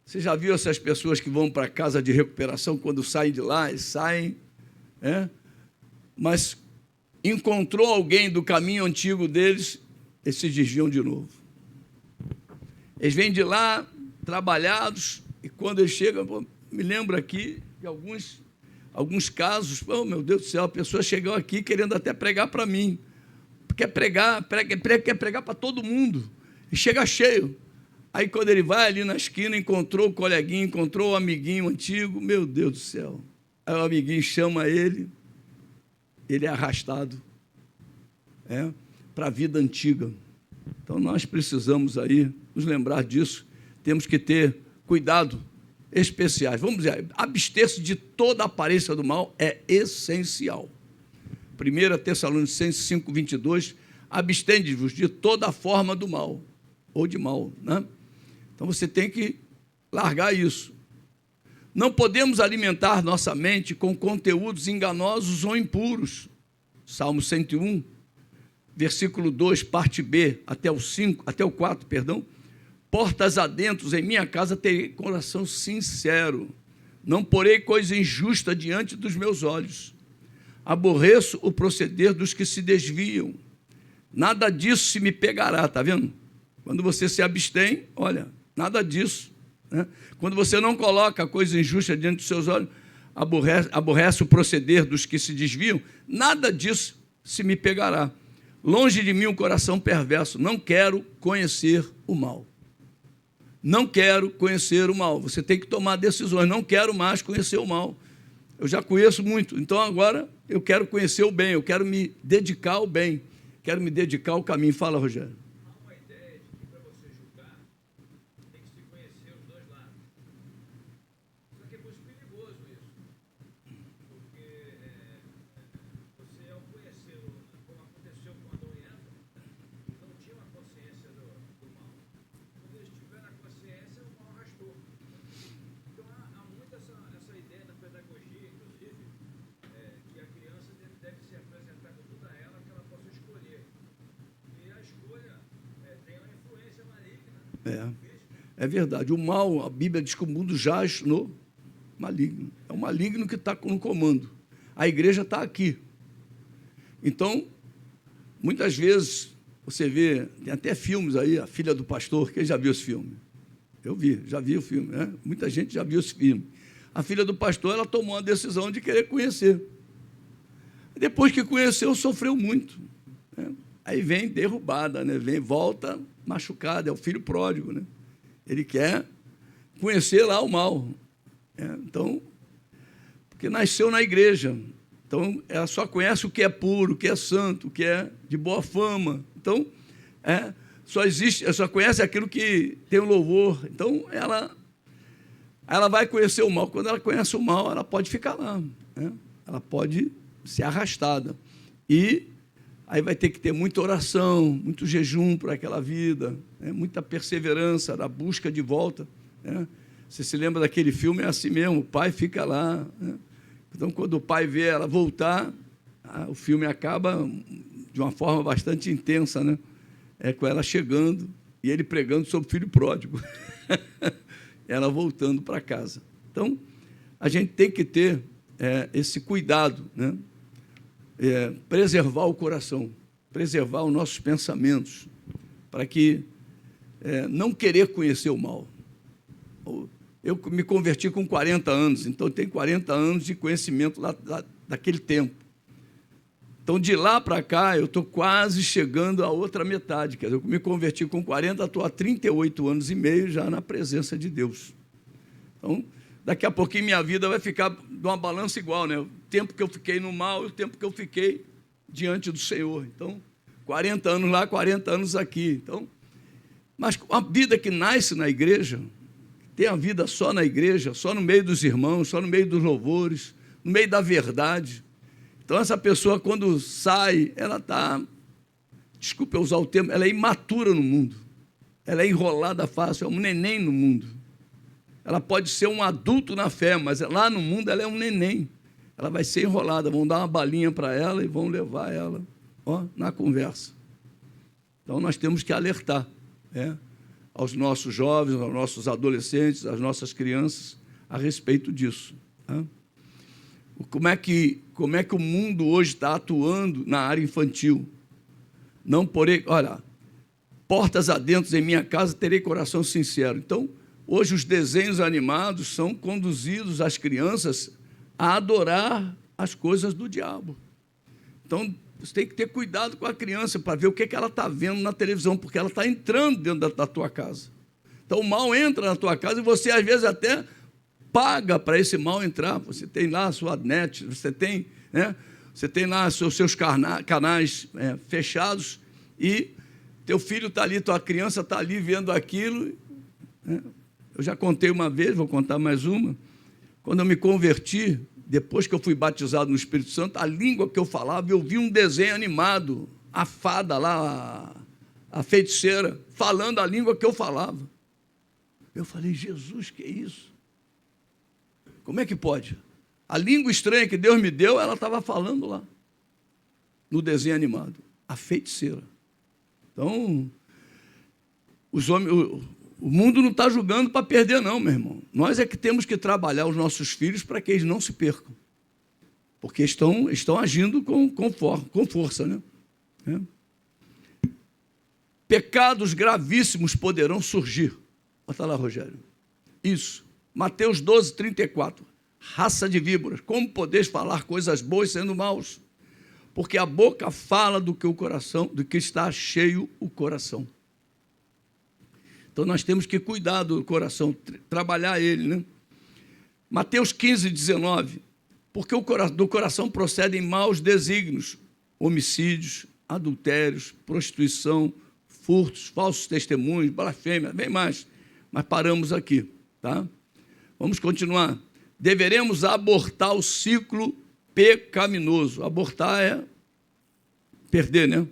Você já viu essas pessoas que vão para a casa de recuperação, quando saem de lá, e saem, mas encontrou alguém do caminho antigo deles, eles se desviam de novo. Eles vêm de lá, trabalhados, e quando eles chegam, me lembro aqui de alguns casos, oh, meu Deus do céu, a pessoa chegou aqui querendo até pregar para mim, quer pregar para todo mundo, e chega cheio. Aí, quando ele vai ali na esquina, encontrou o coleguinha, encontrou o amiguinho antigo, meu Deus do céu. Aí o amiguinho chama ele é arrastado para a vida antiga. Então, nós precisamos aí nos lembrar disso, temos que ter cuidado especiais. Vamos dizer, abster-se de toda a aparência do mal é essencial. 1 Tessalonicenses 5:22, abstende-vos de toda a forma do mal, ou de mal, né? Então, você tem que largar isso. Não podemos alimentar nossa mente com conteúdos enganosos ou impuros. Salmo 101, versículo 2, parte B, até o 4, perdão. Portas adentro, em minha casa terei coração sincero. Não porei coisa injusta diante dos meus olhos. Aborreço o proceder dos que se desviam. Nada disso se me pegará, está vendo? Quando você se abstém, olha, nada disso, né? Quando você não coloca coisa injusta diante dos seus olhos, aborrece o proceder dos que se desviam, nada disso se me pegará. Longe de mim o coração perverso, não quero conhecer o mal. Não quero conhecer o mal. Você tem que tomar decisões, não quero mais conhecer o mal. Eu já conheço muito, então agora eu quero conhecer o bem, eu quero me dedicar ao bem, quero me dedicar ao caminho. Fala, Rogério. É verdade. O mal, a Bíblia diz que o mundo jaz no maligno. É o maligno que está no comando. A igreja está aqui. Então, muitas vezes, você vê, tem até filmes aí, A Filha do Pastor. Quem já viu esse filme? Eu vi, já vi o filme, né? Muita gente já viu esse filme. A filha do pastor, ela tomou a decisão de querer conhecer. Depois que conheceu, sofreu muito, né? Aí vem derrubada, né? Volta machucada, é o filho pródigo, né? Ele quer conhecer lá o mal. Então, porque nasceu na igreja. Então, ela só conhece o que é puro, o que é santo, o que é de boa fama. Então, só conhece aquilo que tem o louvor. Então, ela vai conhecer o mal. Quando ela conhece o mal, ela pode ficar lá, né? Ela pode ser arrastada. E aí vai ter que ter muita oração, muito jejum para aquela vida, né? Muita perseverança na busca de volta, né? Você se lembra daquele filme, é assim mesmo, o pai fica lá, né? Então, quando o pai vê ela voltar, o filme acaba de uma forma bastante intensa, né? Com ela chegando e ele pregando sobre o filho pródigo. Ela voltando para casa. Então, a gente tem que ter esse cuidado, né? Preservar o coração, preservar os nossos pensamentos, para que não querer conhecer o mal. Eu me converti com 40 anos, então eu tenho 40 anos de conhecimento daquele tempo. Então, de lá para cá, eu estou quase chegando à outra metade. Quer dizer, eu me converti com 40, estou há 38 anos e meio já na presença de Deus. Então, daqui a pouquinho minha vida vai ficar de uma balança igual, né? O tempo que eu fiquei no mal e o tempo que eu fiquei diante do Senhor. Então, 40 anos lá, 40 anos aqui. Então, mas a vida que nasce na igreja, tem a vida só na igreja, só no meio dos irmãos, só no meio dos louvores, no meio da verdade. Então, essa pessoa, quando sai, ela está, desculpe eu usar o termo, ela é imatura no mundo. Ela é enrolada fácil, é um neném no mundo. Ela pode ser um adulto na fé, mas lá no mundo ela é um neném. Ela vai ser enrolada, vão dar uma balinha para ela e vão levar ela na conversa. Então, nós temos que alertar aos nossos jovens, aos nossos adolescentes, às nossas crianças, a respeito disso. Como é que o mundo hoje está atuando na área infantil? Não porém, olha, portas adentro em minha casa terei coração sincero. Então, hoje os desenhos animados são conduzidos as crianças a adorar as coisas do diabo. Então, você tem que ter cuidado com a criança para ver o que ela está vendo na televisão, porque ela está entrando dentro da tua casa. Então, o mal entra na tua casa e você, às vezes, até paga para esse mal entrar. Você tem lá a sua net, você tem lá os seus canais fechados e teu filho está ali, tua criança está ali vendo aquilo. Eu já contei uma vez, vou contar mais uma. Quando eu me converti, depois que eu fui batizado no Espírito Santo, a língua que eu falava, eu vi um desenho animado, a fada lá, a feiticeira, falando a língua que eu falava. Eu falei, Jesus, que é isso? Como é que pode? A língua estranha que Deus me deu, ela estava falando lá, no desenho animado. A feiticeira. Então, o mundo não está julgando para perder, não, meu irmão. Nós é que temos que trabalhar os nossos filhos para que eles não se percam. Porque estão agindo com força, né? Pecados gravíssimos poderão surgir. Bota lá, Rogério. Isso. Mateus 12, 34. Raça de víboras, como podeis falar coisas boas sendo maus? Porque a boca fala do que está cheio o coração. Então, nós temos que cuidar do coração, trabalhar ele, né? Mateus 15, 19. Porque do coração procedem maus desígnios, homicídios, adultérios, prostituição, furtos, falsos testemunhos, blasfêmia, vem mais. Mas paramos aqui, tá? Vamos continuar. Deveremos abortar o ciclo pecaminoso. Abortar é perder, né?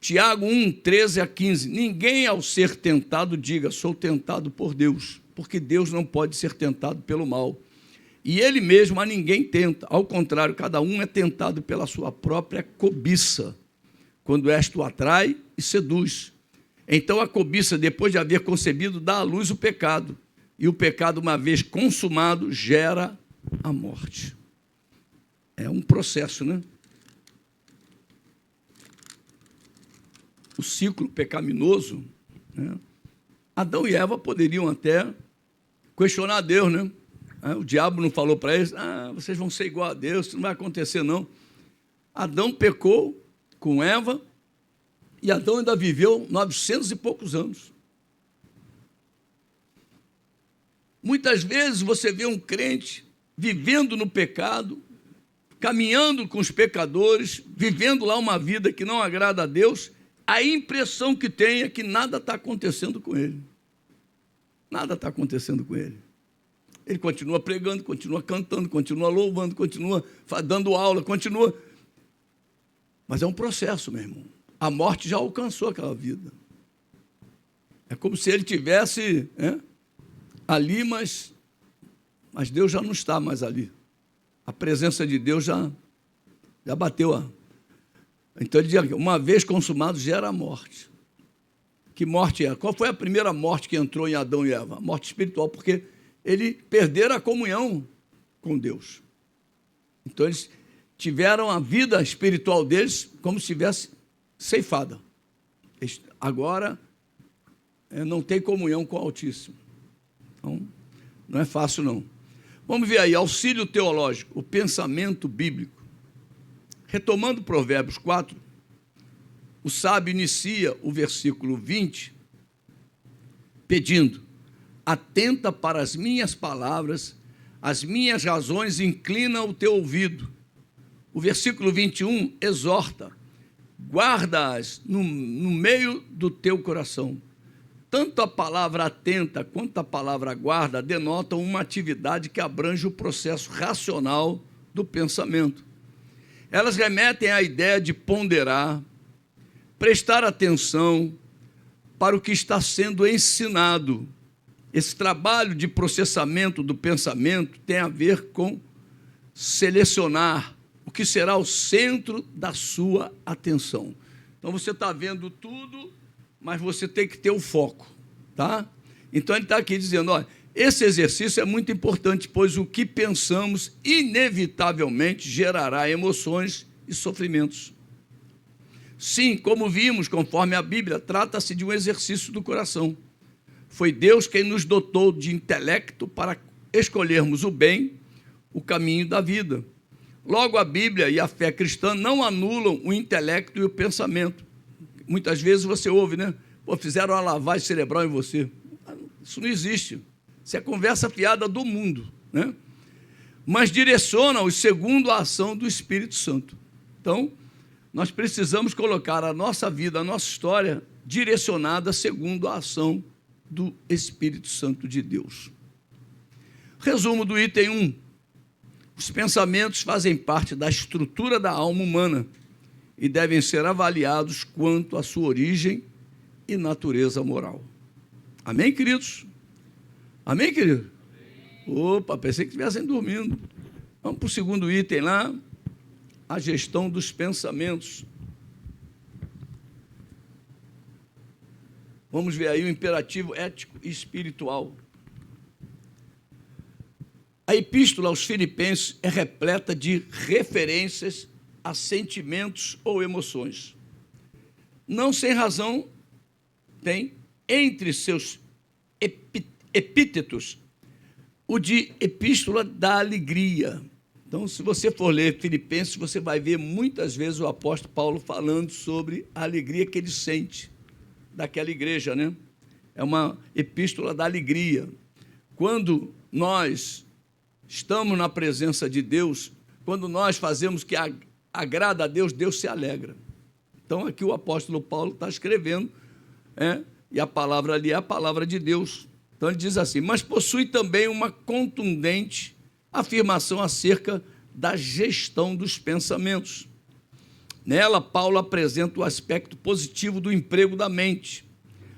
Tiago 1, 13 a 15. Ninguém, ao ser tentado, diga, sou tentado por Deus, porque Deus não pode ser tentado pelo mal. E Ele mesmo a ninguém tenta. Ao contrário, cada um é tentado pela sua própria cobiça, quando esta o atrai e seduz. Então a cobiça, depois de haver concebido, dá à luz o pecado. E o pecado, uma vez consumado, gera a morte. É um processo, né? O ciclo pecaminoso, né? Adão e Eva poderiam até questionar Deus, né? O diabo não falou para eles, vocês vão ser igual a Deus, isso não vai acontecer, não. Adão pecou com Eva, e Adão ainda viveu 900 e poucos anos. Muitas vezes você vê um crente vivendo no pecado, caminhando com os pecadores, vivendo lá uma vida que não agrada a Deus, a impressão que tem é que nada está acontecendo com ele. Nada está acontecendo com ele. Ele continua pregando, continua cantando, continua louvando, continua dando aula, continua. Mas é um processo, meu irmão. A morte já alcançou aquela vida. É como se ele tivesse ali, mas Deus já não está mais ali. A presença de Deus já bateu. Então ele diz, uma vez consumado, gera a morte. Que morte é? Qual foi a primeira morte que entrou em Adão e Eva? A morte espiritual, porque eles perderam a comunhão com Deus. Então eles tiveram a vida espiritual deles como se tivesse ceifada. Agora não tem comunhão com o Altíssimo. Então, não é fácil, não. Vamos ver aí, auxílio teológico, o pensamento bíblico. Retomando Provérbios 4, o sábio inicia o versículo 20, pedindo, atenta para as minhas palavras, as minhas razões inclina o teu ouvido. O versículo 21 exorta, guarda-as no meio do teu coração. Tanto a palavra atenta quanto a palavra guarda denotam uma atividade que abrange o processo racional do pensamento. Elas remetem à ideia de ponderar, prestar atenção para o que está sendo ensinado. Esse trabalho de processamento do pensamento tem a ver com selecionar o que será o centro da sua atenção. Então, você está vendo tudo, mas você tem que ter o foco, tá? Então, ele está aqui dizendo, olha, esse exercício é muito importante, pois o que pensamos inevitavelmente gerará emoções e sofrimentos. Sim, como vimos, conforme a Bíblia, trata-se de um exercício do coração. Foi Deus quem nos dotou de intelecto para escolhermos o bem, o caminho da vida. Logo, a Bíblia e a fé cristã não anulam o intelecto e o pensamento. Muitas vezes você ouve, né? Fizeram uma lavagem cerebral em você. Isso não existe. Isso é conversa fiada do mundo, né? Mas direciona-os segundo a ação do Espírito Santo. Então, nós precisamos colocar a nossa vida, a nossa história, direcionada segundo a ação do Espírito Santo de Deus. Resumo do item 1. Os pensamentos fazem parte da estrutura da alma humana e devem ser avaliados quanto à sua origem e natureza moral. Amém, queridos? Amém, querido? Opa, pensei que estivessem dormindo. Vamos para o segundo item lá, a gestão dos pensamentos. Vamos ver aí o imperativo ético e espiritual. A epístola aos Filipenses é repleta de referências a sentimentos ou emoções. Não sem razão, tem entre seus epítetos o de epístola da alegria. Então, se você for ler Filipenses, você vai ver muitas vezes o apóstolo Paulo falando sobre a alegria que ele sente daquela igreja, né? É uma epístola da alegria. Quando nós estamos na presença de Deus, quando nós fazemos o que agrada a Deus, Deus se alegra. Então, aqui o apóstolo Paulo está escrevendo, e a palavra ali é a palavra de Deus. Então, ele diz assim, mas possui também uma contundente afirmação acerca da gestão dos pensamentos. Nela, Paulo apresenta o aspecto positivo do emprego da mente.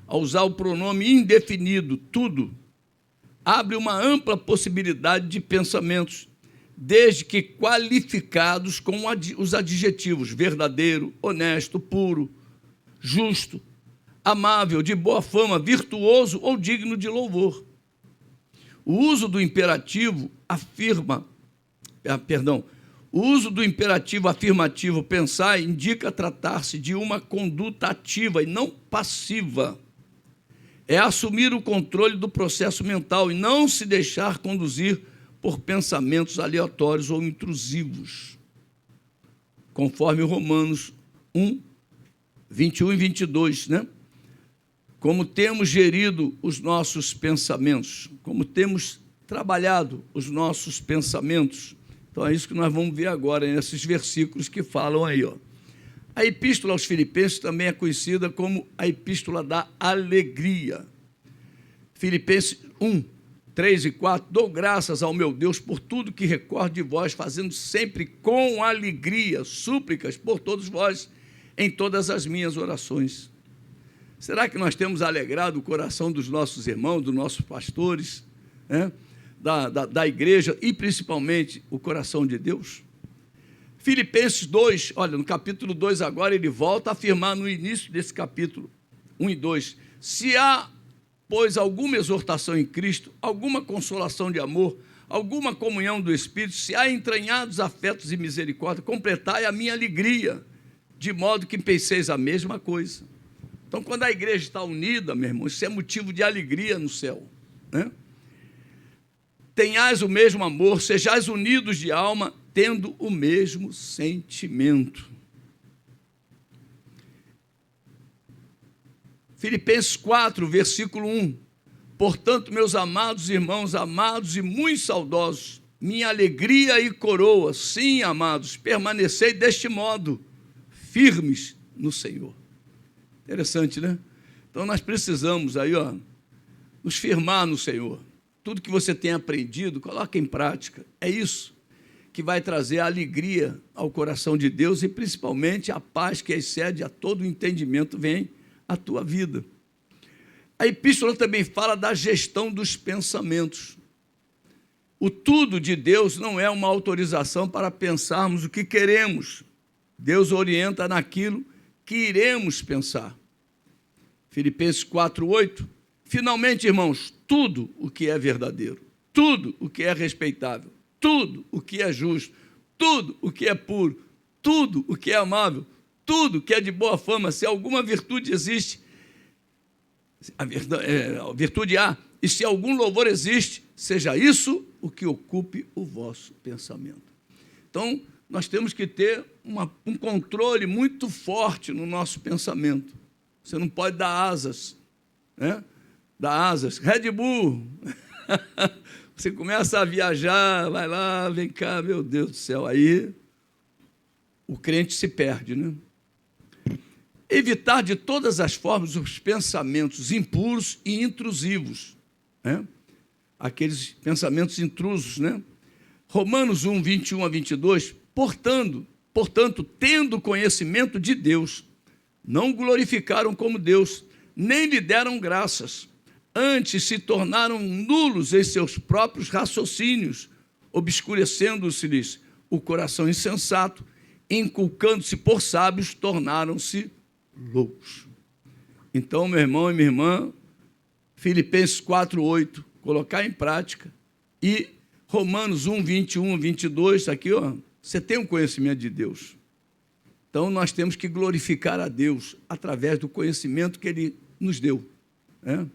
Ao usar o pronome indefinido, tudo, abre uma ampla possibilidade de pensamentos, desde que qualificados com os adjetivos verdadeiro, honesto, puro, justo, amável, de boa fama, virtuoso ou digno de louvor. O uso do imperativo o uso do imperativo afirmativo pensar indica tratar-se de uma conduta ativa e não passiva. É assumir o controle do processo mental e não se deixar conduzir por pensamentos aleatórios ou intrusivos. Conforme Romanos 1, 21 e 22, né? Como temos gerido os nossos pensamentos, como temos trabalhado os nossos pensamentos. Então, é isso que nós vamos ver agora, nesses versículos que falam aí. Ó. A Epístola aos Filipenses também é conhecida como a Epístola da Alegria. Filipenses 1, 3 e 4. Dou graças ao meu Deus por tudo que recordo de vós, fazendo sempre com alegria súplicas por todos vós em todas as minhas orações. Será que nós temos alegrado o coração dos nossos irmãos, dos nossos pastores, né? da igreja e principalmente o coração de Deus? Filipenses 2, olha, no capítulo 2 agora ele volta a afirmar no início desse capítulo 1 e 2, se há, pois, alguma exortação em Cristo, alguma consolação de amor, alguma comunhão do Espírito, se há entranhados afetos e misericórdia, completai a minha alegria, de modo que penseis a mesma coisa. Então, quando a igreja está unida, meu irmão, isso é motivo de alegria no céu, né? Tenhais o mesmo amor, sejais unidos de alma, tendo o mesmo sentimento. Filipenses 4, versículo 1. Portanto, meus amados irmãos, amados e muito saudosos, minha alegria e coroa, sim, amados, permanecei deste modo, firmes no Senhor. Interessante, né? Então, nós precisamos aí, ó, nos firmar no Senhor. Tudo que você tem aprendido, coloque em prática. É isso que vai trazer a alegria ao coração de Deus e, principalmente, a paz que excede a todo o entendimento vem à tua vida. A epístola também fala da gestão dos pensamentos. O tudo de Deus não é uma autorização para pensarmos o que queremos. Deus orienta naquilo que iremos pensar. Filipenses 4:8. Finalmente, irmãos, tudo o que é verdadeiro, tudo o que é respeitável, tudo o que é justo, tudo o que é puro, tudo o que é amável, tudo que é de boa fama, se alguma virtude existe, a virtude há, e se algum louvor existe, seja isso o que ocupe o vosso pensamento. Então, nós temos que ter um controle muito forte no nosso pensamento. Você não pode dar asas, né? Dar asas. Red Bull. Você começa a viajar, vai lá, vem cá, meu Deus do céu. Aí o crente se perde, né? Evitar de todas as formas os pensamentos impuros e intrusivos, né? Aqueles pensamentos intrusos, né? Romanos 1, 21 a 22, portanto, tendo conhecimento de Deus, não glorificaram como Deus, nem lhe deram graças, antes se tornaram nulos em seus próprios raciocínios, obscurecendo-se-lhes o coração insensato, inculcando-se por sábios, tornaram-se loucos. Então, meu irmão e minha irmã, Filipenses 4:8, colocar em prática, e Romanos 1, 21 e 22, aqui, ó, você tem um conhecimento de Deus. Então, nós temos que glorificar a Deus através do conhecimento que Ele nos deu, né?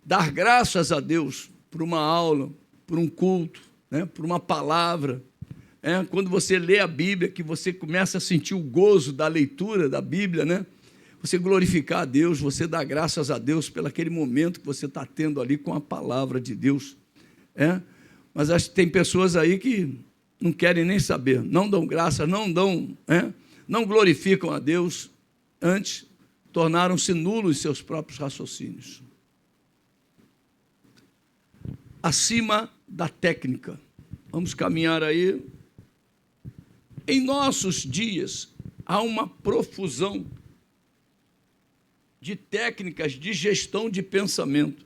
Dar graças a Deus por uma aula, por um culto, né? Por uma palavra. Quando você lê a Bíblia, que você começa a sentir o gozo da leitura da Bíblia, né? Você glorificar a Deus, você dar graças a Deus pelo aquele momento que você está tendo ali com a palavra de Deus. Mas acho que tem pessoas aí que não querem nem saber, não dão graça, não glorificam a Deus, antes tornaram-se nulos em seus próprios raciocínios. Acima da técnica. Vamos caminhar aí. Em nossos dias, há uma profusão de técnicas de gestão de pensamento.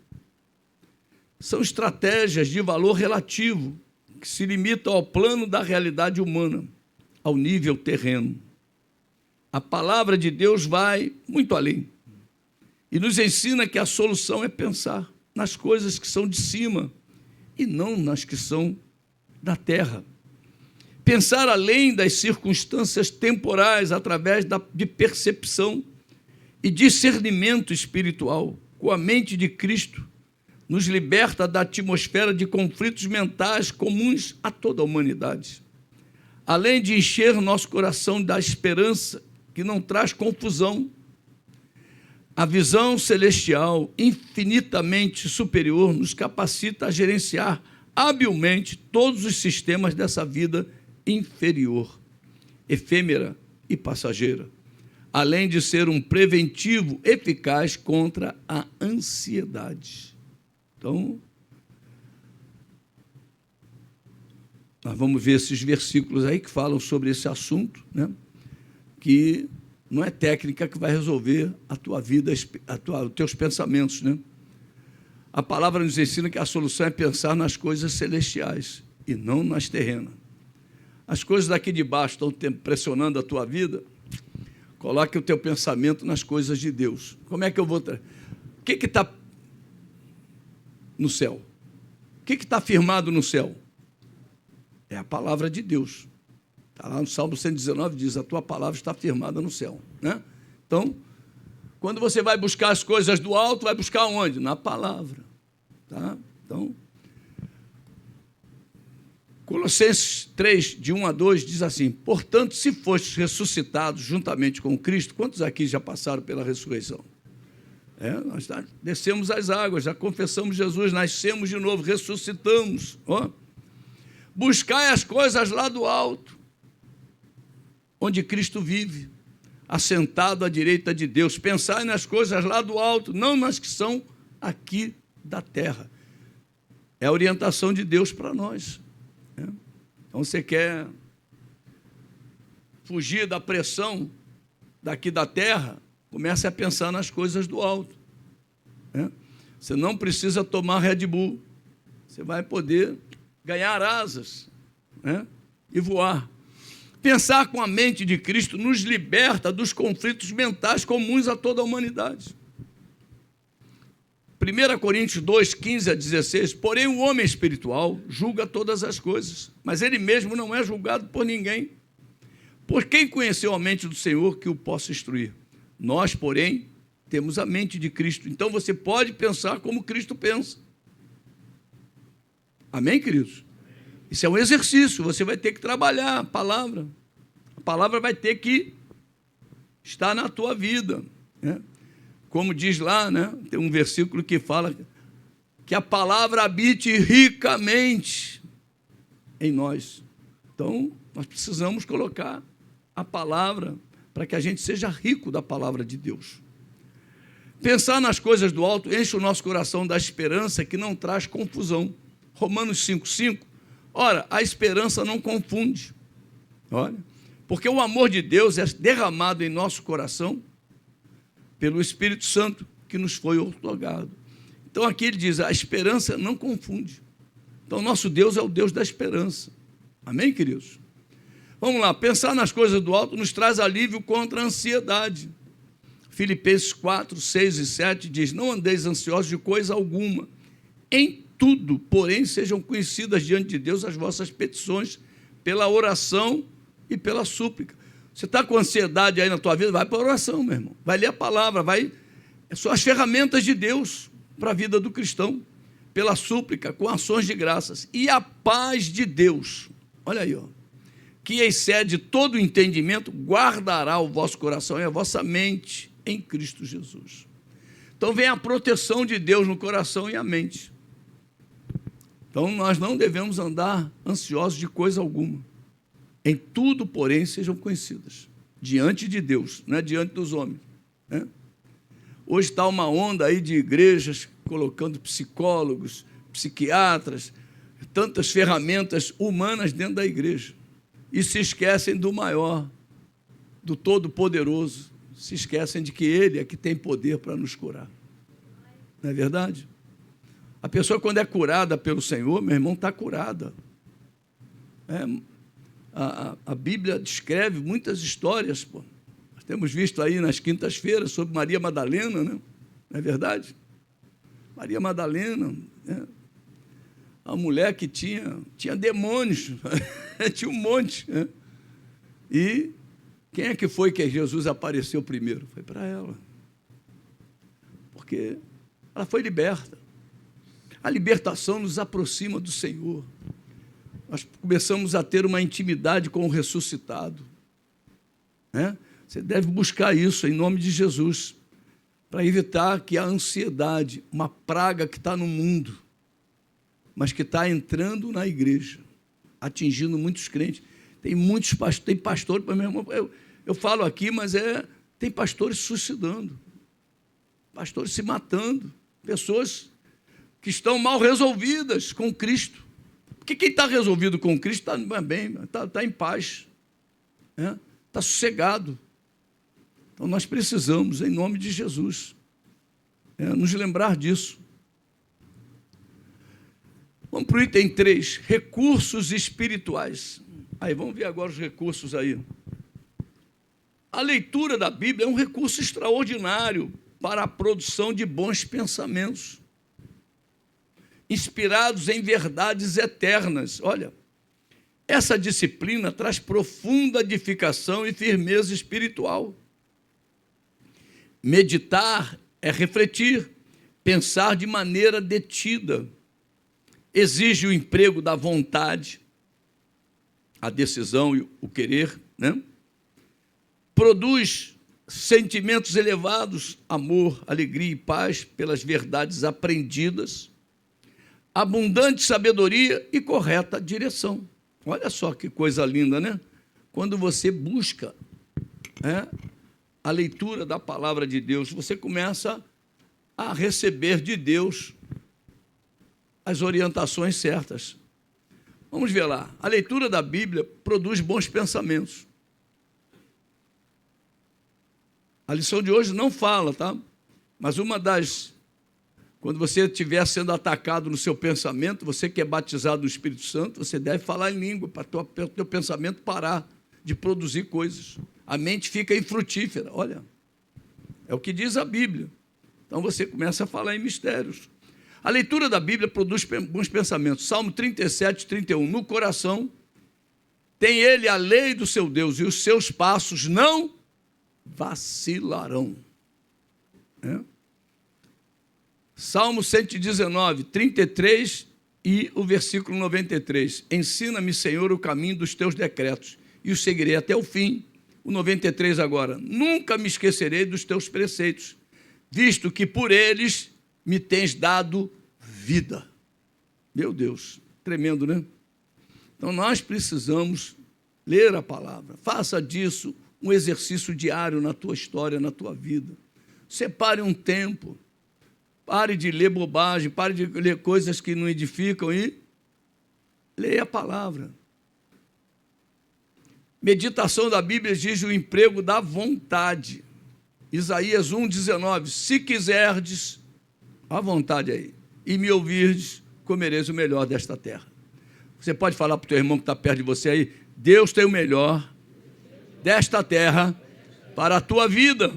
São estratégias de valor relativo, que se limitam ao plano da realidade humana, ao nível terreno. A palavra de Deus vai muito além. E nos ensina que a solução é pensar nas coisas que são de cima e não nas que são da terra. Pensar além das circunstâncias temporais através de percepção e discernimento espiritual, com a mente de Cristo, nos liberta da atmosfera de conflitos mentais comuns a toda a humanidade. Além de encher nosso coração da esperança, que não traz confusão, a visão celestial infinitamente superior nos capacita a gerenciar habilmente todos os sistemas dessa vida inferior, efêmera e passageira, além de ser um preventivo eficaz contra a ansiedade. Então, nós vamos ver esses versículos aí que falam sobre esse assunto, né? Que não é técnica que vai resolver a tua vida, os teus pensamentos, né? A palavra nos ensina que a solução é pensar nas coisas celestiais e não nas terrenas. As coisas daqui de baixo estão pressionando a tua vida, coloque o teu pensamento nas coisas de Deus. Como é que eu vou... O que está no céu? O que está firmado no céu? É a palavra de Deus. Está lá no Salmo 119, diz, a tua palavra está firmada no céu, né? Então, quando você vai buscar as coisas do alto, vai buscar onde? Na palavra, tá? Então, Colossenses 3, de 1 a 2, diz assim, portanto, se fostes ressuscitados juntamente com Cristo, quantos aqui já passaram pela ressurreição? Nós descemos as águas, já confessamos Jesus, nascemos de novo, ressuscitamos, ó. Buscai as coisas lá do alto, onde Cristo vive, assentado à direita de Deus. Pensai nas coisas lá do alto, não nas que são aqui da terra. É a orientação de Deus para nós. Né? Então, você quer fugir da pressão daqui da terra, comece a pensar nas coisas do alto. Né? Você não precisa tomar Red Bull. Você vai poder ganhar asas, né? E voar. Pensar com a mente de Cristo nos liberta dos conflitos mentais comuns a toda a humanidade. 1 Coríntios 2, 15 a 16, porém o homem espiritual julga todas as coisas, mas ele mesmo não é julgado por ninguém. Por quem conheceu a mente do Senhor que o possa instruir? Nós, porém, temos a mente de Cristo. Então você pode pensar como Cristo pensa. Amém, queridos? Isso é um exercício, você vai ter que trabalhar a palavra. A palavra vai ter que estar na tua vida, né? Como diz lá, né? Tem um versículo que fala que a palavra habite ricamente em nós. Então, nós precisamos colocar a palavra para que a gente seja rico da palavra de Deus. Pensar nas coisas do alto enche o nosso coração da esperança que não traz confusão. Romanos 5,5, ora, a esperança não confunde. Olha, porque o amor de Deus é derramado em nosso coração pelo Espírito Santo que nos foi outorgado. Então aqui ele diz, a esperança não confunde. Então nosso Deus é o Deus da esperança. Amém, queridos? Vamos lá, pensar nas coisas do alto nos traz alívio contra a ansiedade. Filipenses 4, 6 e 7 diz, não andeis ansiosos de coisa alguma, em tudo, porém, sejam conhecidas diante de Deus as vossas petições pela oração e pela súplica. Você está com ansiedade aí na tua vida, vai para a oração, meu irmão. Vai ler a palavra, são as ferramentas de Deus para a vida do cristão, pela súplica, com ações de graças. E a paz de Deus, olha aí, ó, que excede todo o entendimento, guardará o vosso coração e a vossa mente em Cristo Jesus. Então vem a proteção de Deus no coração e a mente. Então, nós não devemos andar ansiosos de coisa alguma. Em tudo, porém, sejam conhecidas. Diante de Deus, não é diante dos homens. Né? Hoje está uma onda aí de igrejas colocando psicólogos, psiquiatras, tantas ferramentas humanas dentro da igreja. E se esquecem do maior, do Todo-Poderoso. Se esquecem de que Ele é que tem poder para nos curar. Não é verdade? A pessoa, quando é curada pelo Senhor, meu irmão, está curada. A Bíblia descreve muitas histórias. Pô. Nós temos visto aí nas quintas-feiras sobre Maria Madalena, né? não é verdade? Maria Madalena, né? A mulher que tinha demônios, tinha um monte. Né? E quem é que foi que Jesus apareceu primeiro? Foi para ela. Porque ela foi liberta. A libertação nos aproxima do Senhor. Nós começamos a ter uma intimidade com o ressuscitado. Né? Você deve buscar isso em nome de Jesus, para evitar que a ansiedade, uma praga que está no mundo, mas que está entrando na igreja, atingindo muitos crentes. Tem muitos pastores, tem pastores, meu irmão, eu falo aqui, mas tem pastores suicidando, pastores se matando, pessoas que estão mal resolvidas com Cristo. Porque quem está resolvido com Cristo está bem, está em paz, está sossegado. Então, nós precisamos, em nome de Jesus, nos lembrar disso. Vamos para o item 3, recursos espirituais. Aí, vamos ver agora os recursos aí. A leitura da Bíblia é um recurso extraordinário para a produção de bons pensamentos, inspirados em verdades eternas. Olha, essa disciplina traz profunda edificação e firmeza espiritual. Meditar é refletir, pensar de maneira detida. Exige o emprego da vontade, a decisão e o querer, né? Produz sentimentos elevados, amor, alegria e paz pelas verdades aprendidas, abundante sabedoria e correta direção. Olha só que coisa linda, né? Quando você busca a leitura da palavra de Deus, você começa a receber de Deus as orientações certas. Vamos ver lá. A leitura da Bíblia produz bons pensamentos. A lição de hoje não fala, tá? Mas quando você estiver sendo atacado no seu pensamento, você que é batizado no Espírito Santo, você deve falar em língua para o teu pensamento parar de produzir coisas. A mente fica infrutífera, olha. É o que diz a Bíblia. Então você começa a falar em mistérios. A leitura da Bíblia produz bons pensamentos. Salmo 37, 31. No coração tem ele a lei do seu Deus, e os seus passos não vacilarão. Salmo 119, 33 e o versículo 93. Ensina-me, Senhor, o caminho dos teus decretos, e os seguirei até o fim. O 93 agora. Nunca me esquecerei dos teus preceitos, visto que por eles me tens dado vida. Meu Deus, tremendo, né? Então, nós precisamos ler a palavra. Faça disso um exercício diário na tua história, na tua vida. Separe um tempo. Pare de ler bobagem, pare de ler coisas que não edificam e leia a palavra. Meditação da Bíblia exige o emprego da vontade. Isaías 1,19. Se quiserdes, à vontade aí, e me ouvirdes, comereis o melhor desta terra. Você pode falar para o teu irmão que está perto de você aí, Deus tem o melhor desta terra para a tua vida.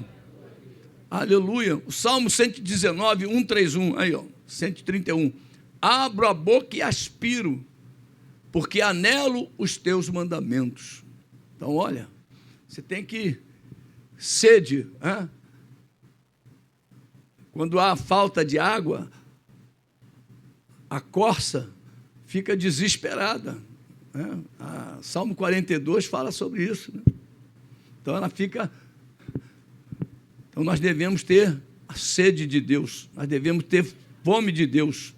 Aleluia. O Salmo 119, 131, aí, ó, 131. Abro a boca e aspiro, porque anelo os teus mandamentos. Então, olha, você tem que sede, quando há falta de água, a corça fica desesperada. Salmo 42 fala sobre isso. Né? Então, ela fica... Então, nós devemos ter a sede de Deus, nós devemos ter fome de Deus.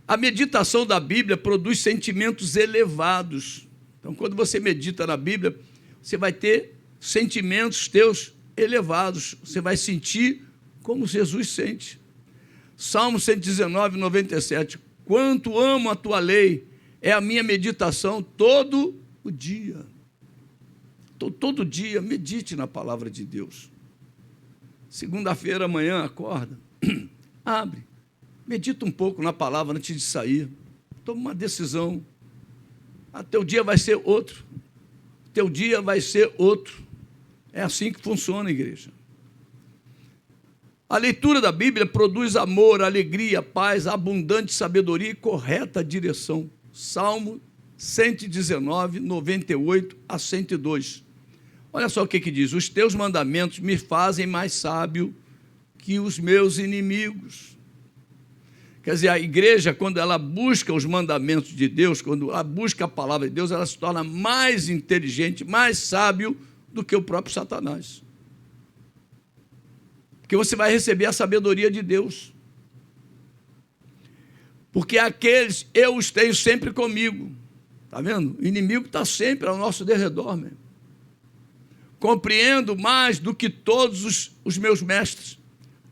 A meditação da Bíblia produz sentimentos elevados. Então, quando você medita na Bíblia, você vai ter sentimentos teus elevados, você vai sentir como Jesus sente. Salmo 119, 97. Quanto amo a tua lei, é a minha meditação todo o dia. Todo dia, medite na palavra de Deus. Segunda-feira, amanhã, acorda, abre, medita um pouco na palavra antes de sair, toma uma decisão. Teu dia vai ser outro. Teu dia vai ser outro. É assim que funciona, igreja. A leitura da Bíblia produz amor, alegria, paz, abundante sabedoria e correta direção. Salmo 119, 98 a 102. Olha só o que diz: os teus mandamentos me fazem mais sábio que os meus inimigos. Quer dizer, a igreja, quando ela busca os mandamentos de Deus, quando ela busca a palavra de Deus, ela se torna mais inteligente, mais sábio do que o próprio Satanás. Porque você vai receber a sabedoria de Deus. Porque aqueles, eu os tenho sempre comigo. Está vendo? O inimigo está sempre ao nosso derredor, meu. Compreendo mais do que todos os meus mestres,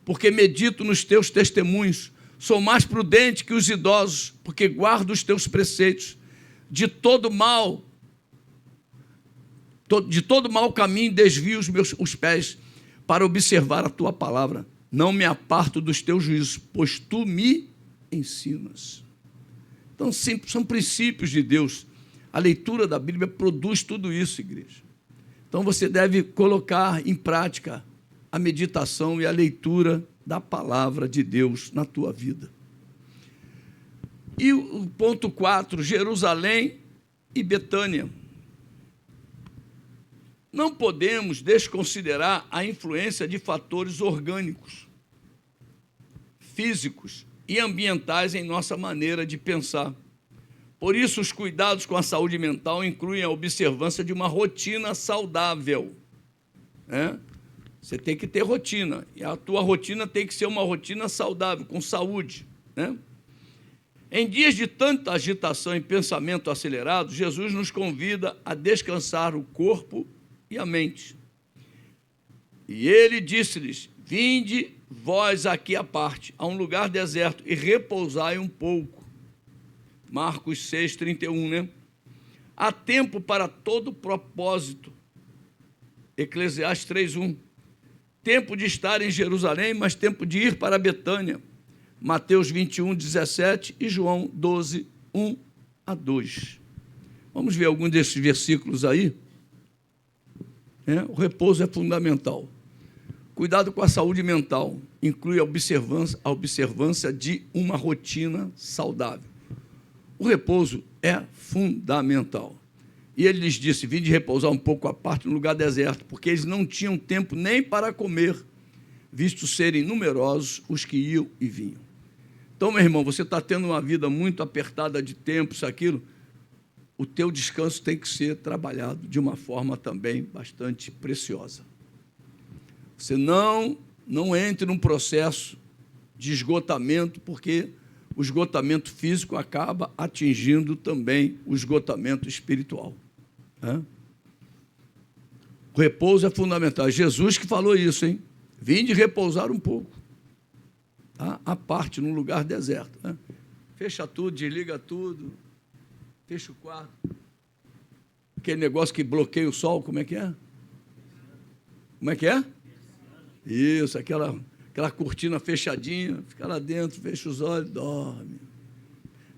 porque medito nos teus testemunhos. Sou mais prudente que os idosos, porque guardo os teus preceitos. De todo mal caminho desvio os pés para observar a tua palavra. Não me aparto dos teus juízos, pois tu me ensinas. Então, são princípios de Deus. A leitura da Bíblia produz tudo isso, igreja. Então, você deve colocar em prática a meditação e a leitura da palavra de Deus na tua vida. E o ponto 4, Jerusalém e Betânia. Não podemos desconsiderar a influência de fatores orgânicos, físicos e ambientais em nossa maneira de pensar. Por isso, os cuidados com a saúde mental incluem a observância de uma rotina saudável. Você tem que ter rotina, e a tua rotina tem que ser uma rotina saudável, com saúde. Em dias de tanta agitação e pensamento acelerado, Jesus nos convida a descansar o corpo e a mente. E ele disse-lhes: vinde vós aqui à parte, a um lugar deserto, e repousai um pouco. Marcos 6, 31, Há tempo para todo propósito. Eclesiastes 3, 1. Tempo de estar em Jerusalém, mas tempo de ir para Betânia. Mateus 21, 17 e João 12, 1 a 2. Vamos ver algum desses versículos aí? O repouso é fundamental. Cuidado com a saúde mental. Inclui a observância de uma rotina saudável. O repouso é fundamental. E ele lhes disse: vinde repousar um pouco à parte no lugar deserto, porque eles não tinham tempo nem para comer, visto serem numerosos os que iam e vinham. Então, meu irmão, você está tendo uma vida muito apertada de tempo, isso, aquilo, o teu descanso tem que ser trabalhado de uma forma também bastante preciosa. Você não entre num processo de esgotamento, porque o esgotamento físico acaba atingindo também o esgotamento espiritual. O repouso é fundamental. É Jesus que falou isso, hein? Vinde repousar um pouco. À parte, num lugar deserto. Fecha tudo, desliga tudo, fecha o quarto. Aquele negócio que bloqueia o sol, como é que é? Como é que é? Isso, aquela cortina fechadinha, fica lá dentro, fecha os olhos, dorme,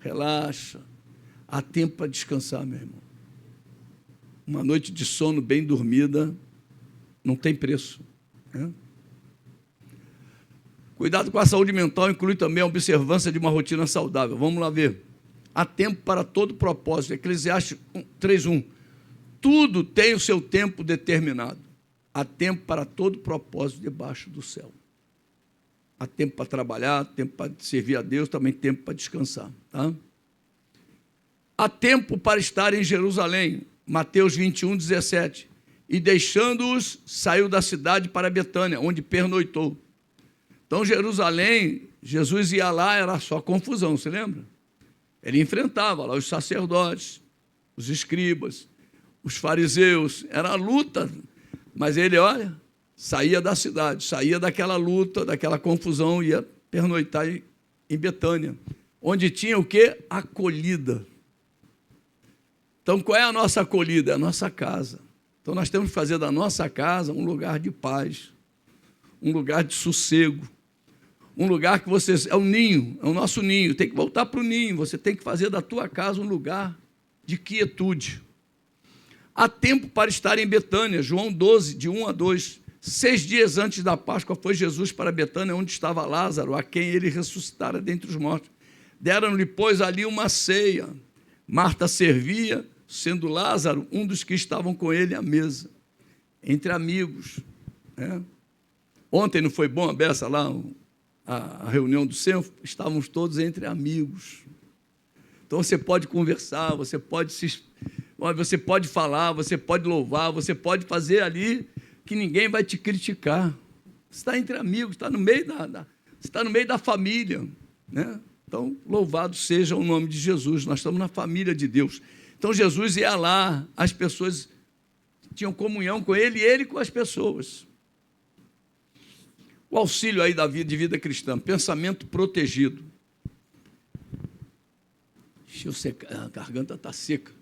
relaxa. Há tempo para descansar, meu irmão. Uma noite de sono bem dormida não tem preço. Cuidado com a saúde mental inclui também a observância de uma rotina saudável. Vamos lá ver. Há tempo para todo propósito. Eclesiastes 3:1. Tudo tem o seu tempo determinado. Há tempo para todo propósito debaixo do céu. Há tempo para trabalhar, tempo para servir a Deus, também tempo para descansar. Há tempo para estar em Jerusalém. Mateus 21, 17. E deixando-os, saiu da cidade para Betânia, onde pernoitou. Então, Jerusalém, Jesus ia lá, era só confusão, se lembra? Ele enfrentava lá os sacerdotes, os escribas, os fariseus, era a luta. Mas ele, olha, saía da cidade, saía daquela luta, daquela confusão, ia pernoitar em Betânia, onde tinha o quê? Acolhida. Então, qual é a nossa acolhida? É a nossa casa. Então, nós temos que fazer da nossa casa um lugar de paz, um lugar de sossego, um lugar que você... É o ninho, é o nosso ninho, tem que voltar para o ninho, você tem que fazer da tua casa um lugar de quietude. Há tempo para estar em Betânia, João 12, de 1 a 2. 6 dias antes da Páscoa, foi Jesus para Betânia, onde estava Lázaro, a quem ele ressuscitara dentre os mortos. Deram-lhe, pois, ali uma ceia. Marta servia, sendo Lázaro um dos que estavam com ele à mesa, entre amigos. Ontem não foi bom a beça lá, a reunião do centro? Estávamos todos entre amigos. Então você pode conversar, você pode falar, você pode louvar, você pode fazer ali que ninguém vai te criticar. Você está entre amigos, está no meio você está no meio da família, né? Então, louvado seja o nome de Jesus, nós estamos na família de Deus. Então, Jesus ia lá, as pessoas tinham comunhão com ele e ele com as pessoas. O auxílio aí da vida, de vida cristã, pensamento protegido. A garganta está seca.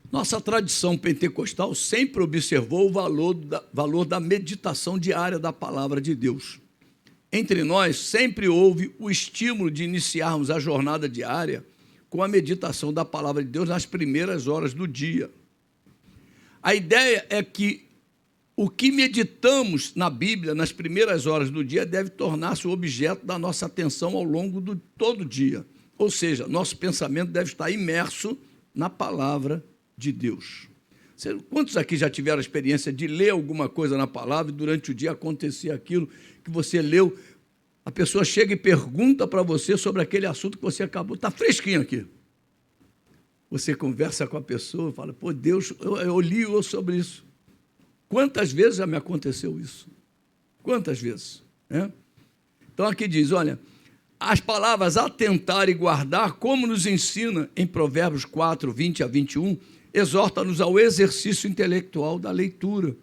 Nossa tradição pentecostal sempre observou o valor da meditação diária da palavra de Deus. Entre nós, sempre houve o estímulo de iniciarmos a jornada diária com a meditação da palavra de Deus nas primeiras horas do dia. A ideia é que o que meditamos na Bíblia nas primeiras horas do dia deve tornar-se o objeto da nossa atenção ao longo de todo o dia. Ou seja, nosso pensamento deve estar imerso na palavra de Deus. Quantos aqui já tiveram a experiência de ler alguma coisa na palavra e durante o dia acontecer aquilo que você leu? A pessoa chega e pergunta para você sobre aquele assunto que você acabou, está fresquinho aqui. Você conversa com a pessoa e fala, pô, Deus, eu li sobre isso. Quantas vezes já me aconteceu isso? Quantas vezes? Então aqui diz, olha, as palavras atentar e guardar, como nos ensina em Provérbios 4, 20 a 21, exorta-nos ao exercício intelectual da leitura,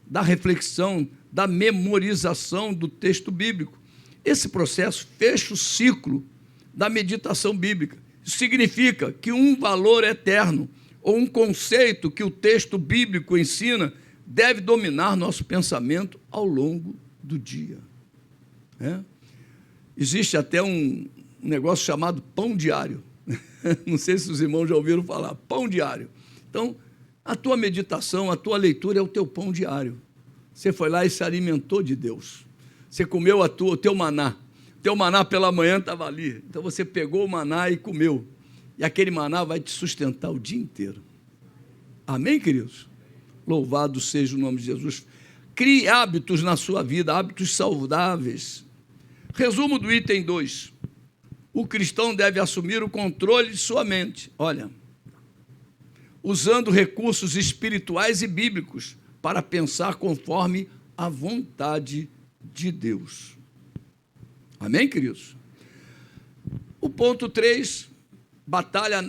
da reflexão, da memorização do texto bíblico. Esse processo fecha o ciclo da meditação bíblica. Isso significa que um valor eterno ou um conceito que o texto bíblico ensina deve dominar nosso pensamento ao longo do dia. Existe até um negócio chamado pão diário. Não sei se os irmãos já ouviram falar, pão diário. Então, a tua meditação, a tua leitura é o teu pão diário. Você foi lá e se alimentou de Deus. Você comeu o teu maná. O teu maná pela manhã estava ali. Então, você pegou o maná e comeu. E aquele maná vai te sustentar o dia inteiro. Amém, queridos? Louvado seja o nome de Jesus. Crie hábitos na sua vida, hábitos saudáveis. Resumo do item 2. O cristão deve assumir o controle de sua mente. Olha, usando recursos espirituais e bíblicos para pensar conforme a vontade de Deus. Amém, queridos? O ponto 3, batalha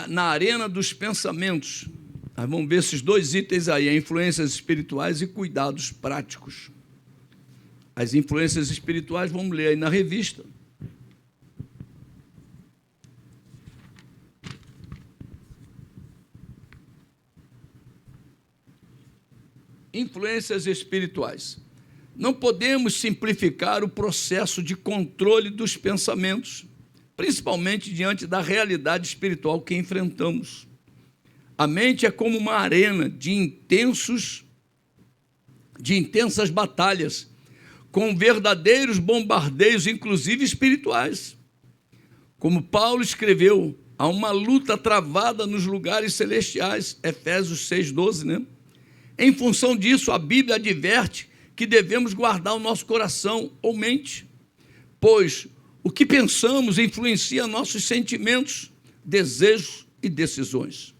na arena dos pensamentos. Nós vamos ver esses 2 itens aí, influências espirituais e cuidados práticos. As influências espirituais, vamos ler aí na revista. Influências espirituais. Não podemos simplificar o processo de controle dos pensamentos, principalmente diante da realidade espiritual que enfrentamos. A mente é como uma arena de intensas batalhas, com verdadeiros bombardeios, inclusive espirituais. Como Paulo escreveu, há uma luta travada nos lugares celestiais, Efésios 6,12, né? Em função disso, a Bíblia adverte que devemos guardar o nosso coração ou mente, pois o que pensamos influencia nossos sentimentos, desejos e decisões.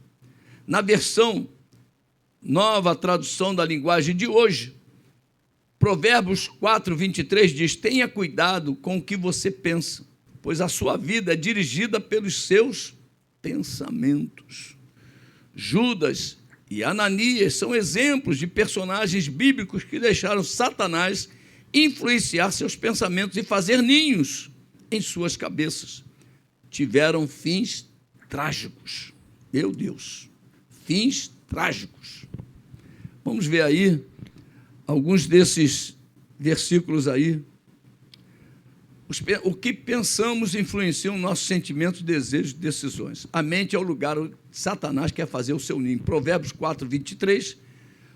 Na versão nova tradução da linguagem de hoje, Provérbios 4, 23 diz, tenha cuidado com o que você pensa, pois a sua vida é dirigida pelos seus pensamentos. Judas e Ananias são exemplos de personagens bíblicos que deixaram Satanás influenciar seus pensamentos e fazer ninhos em suas cabeças. Tiveram fins trágicos. Meu Deus, fins trágicos. Vamos ver aí alguns desses versículos aí. O que pensamos influencia os nossos sentimentos, desejos e decisões. A mente é o lugar onde Satanás quer fazer o seu ninho. Provérbios 4, 23,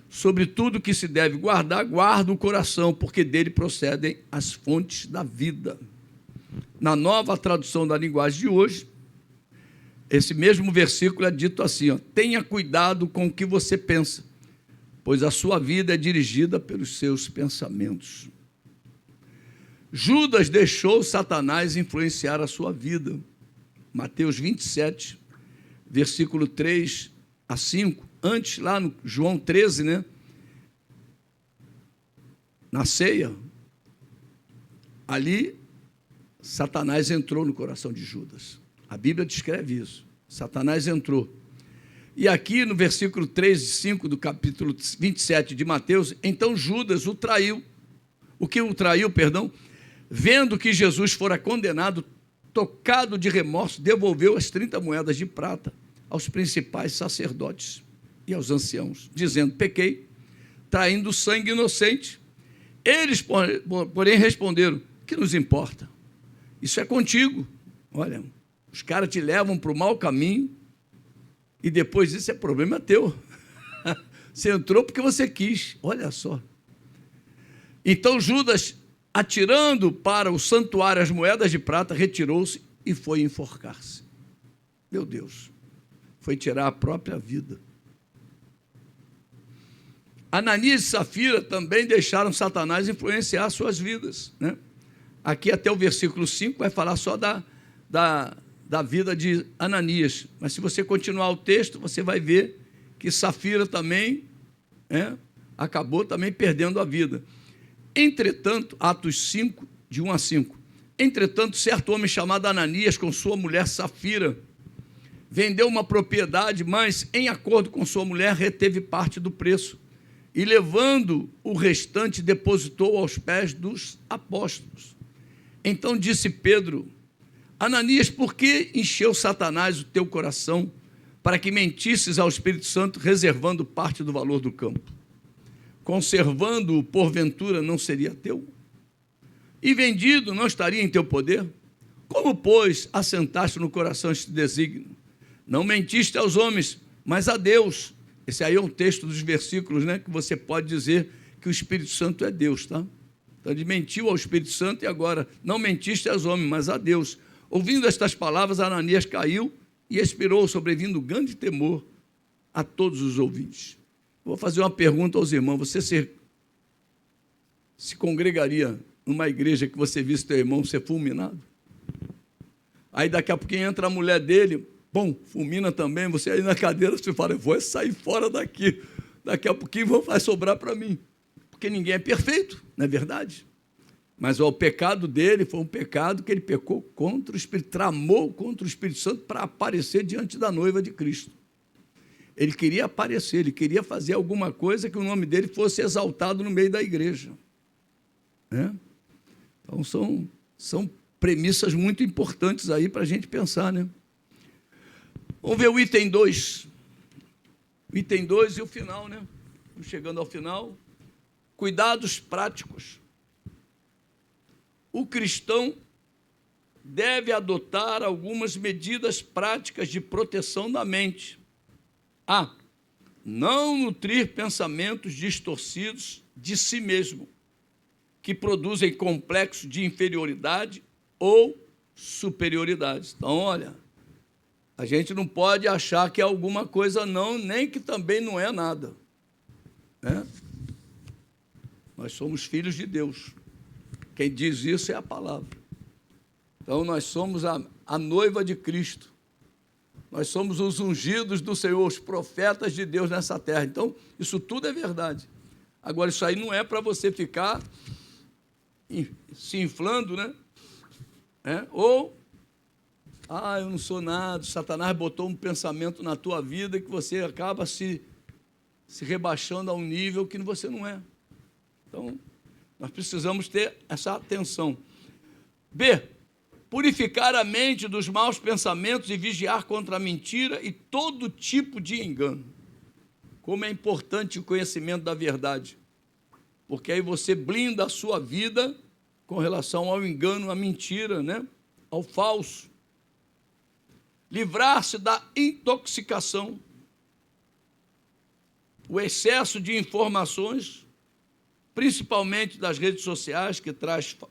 sobre tudo que se deve guardar, guarda o coração, porque dele procedem as fontes da vida. Na nova tradução da linguagem de hoje, esse mesmo versículo é dito assim, ó, tenha cuidado com o que você pensa, pois a sua vida é dirigida pelos seus pensamentos. Judas deixou Satanás influenciar a sua vida. Mateus 27, versículo 3 a 5. Antes, lá no João 13, né? Na ceia, ali, Satanás entrou no coração de Judas. A Bíblia descreve isso. Satanás entrou. E aqui, no versículo 3 e 5 do capítulo 27 de Mateus, então Judas o traiu. O que o traiu, perdão? Vendo que Jesus fora condenado, tocado de remorso, devolveu as 30 moedas de prata aos principais sacerdotes e aos anciãos, dizendo, pequei, traindo sangue inocente. Eles, porém, responderam, que nos importa? Isso é contigo. Olha, os caras te levam para o mau caminho e depois isso é problema teu. Você entrou porque você quis, olha só. Então Judas, atirando para o santuário as moedas de prata, retirou-se e foi enforcar-se. Meu Deus, foi tirar a própria vida. Ananias e Safira também deixaram Satanás influenciar suas vidas, né? Aqui até o versículo 5 vai falar só da vida de Ananias, mas se você continuar o texto, você vai ver que Safira também acabou também perdendo a vida. Entretanto, Atos 5, de 1 a 5, entretanto, certo homem chamado Ananias, com sua mulher Safira, vendeu uma propriedade, mas, em acordo com sua mulher, reteve parte do preço, e levando o restante, depositou aos pés dos apóstolos. Então disse Pedro, Ananias, por que encheu Satanás o teu coração, para que mentisses ao Espírito Santo, reservando parte do valor do campo? Conservando-o, porventura, não seria teu? E vendido, não estaria em teu poder? Como, pois, assentaste no coração este desígnio? Não mentiste aos homens, mas a Deus. Esse aí é um texto dos versículos, né, que você pode dizer que o Espírito Santo é Deus, tá? Então, ele mentiu ao Espírito Santo e agora, não mentiste aos homens, mas a Deus. Ouvindo estas palavras, Ananias caiu e expirou, sobrevindo grande temor a todos os ouvintes. Vou fazer uma pergunta aos irmãos. Você se congregaria numa igreja que você visse teu irmão ser fulminado? Aí daqui a pouquinho entra a mulher dele, bom, fulmina também, você aí na cadeira, você fala, eu vou sair fora daqui, daqui a pouquinho vai sobrar para mim, porque ninguém é perfeito, não é verdade? Mas o pecado dele foi um pecado que ele pecou contra o Espírito, tramou contra o Espírito Santo para aparecer diante da noiva de Cristo. Ele queria aparecer, ele queria fazer alguma coisa que o nome dele fosse exaltado no meio da igreja. Então, são premissas muito importantes aí para a gente pensar, né? Vamos ver o item 2. O item 2 e o final, né? Estamos chegando ao final. Cuidados práticos. O cristão deve adotar algumas medidas práticas de proteção da mente. A. Não nutrir pensamentos distorcidos de si mesmo, que produzem complexo de inferioridade ou superioridade. Então, olha, a gente não pode achar que é alguma coisa não, nem que também não é nada. Nós somos filhos de Deus. Quem diz isso é a palavra. Então, nós somos a noiva de Cristo. Nós somos os ungidos do Senhor, os profetas de Deus nessa terra. Então, isso tudo é verdade. Agora, isso aí não é para você ficar se inflando, né? Ou, eu não sou nada, Satanás botou um pensamento na tua vida que você acaba se rebaixando a um nível que você não é. Então, nós precisamos ter essa atenção. B. Purificar a mente dos maus pensamentos e vigiar contra a mentira e todo tipo de engano. Como é importante o conhecimento da verdade, porque aí você blinda a sua vida com relação ao engano, à mentira, né? Ao falso. Livrar-se da intoxicação, o excesso de informações, principalmente das redes sociais, que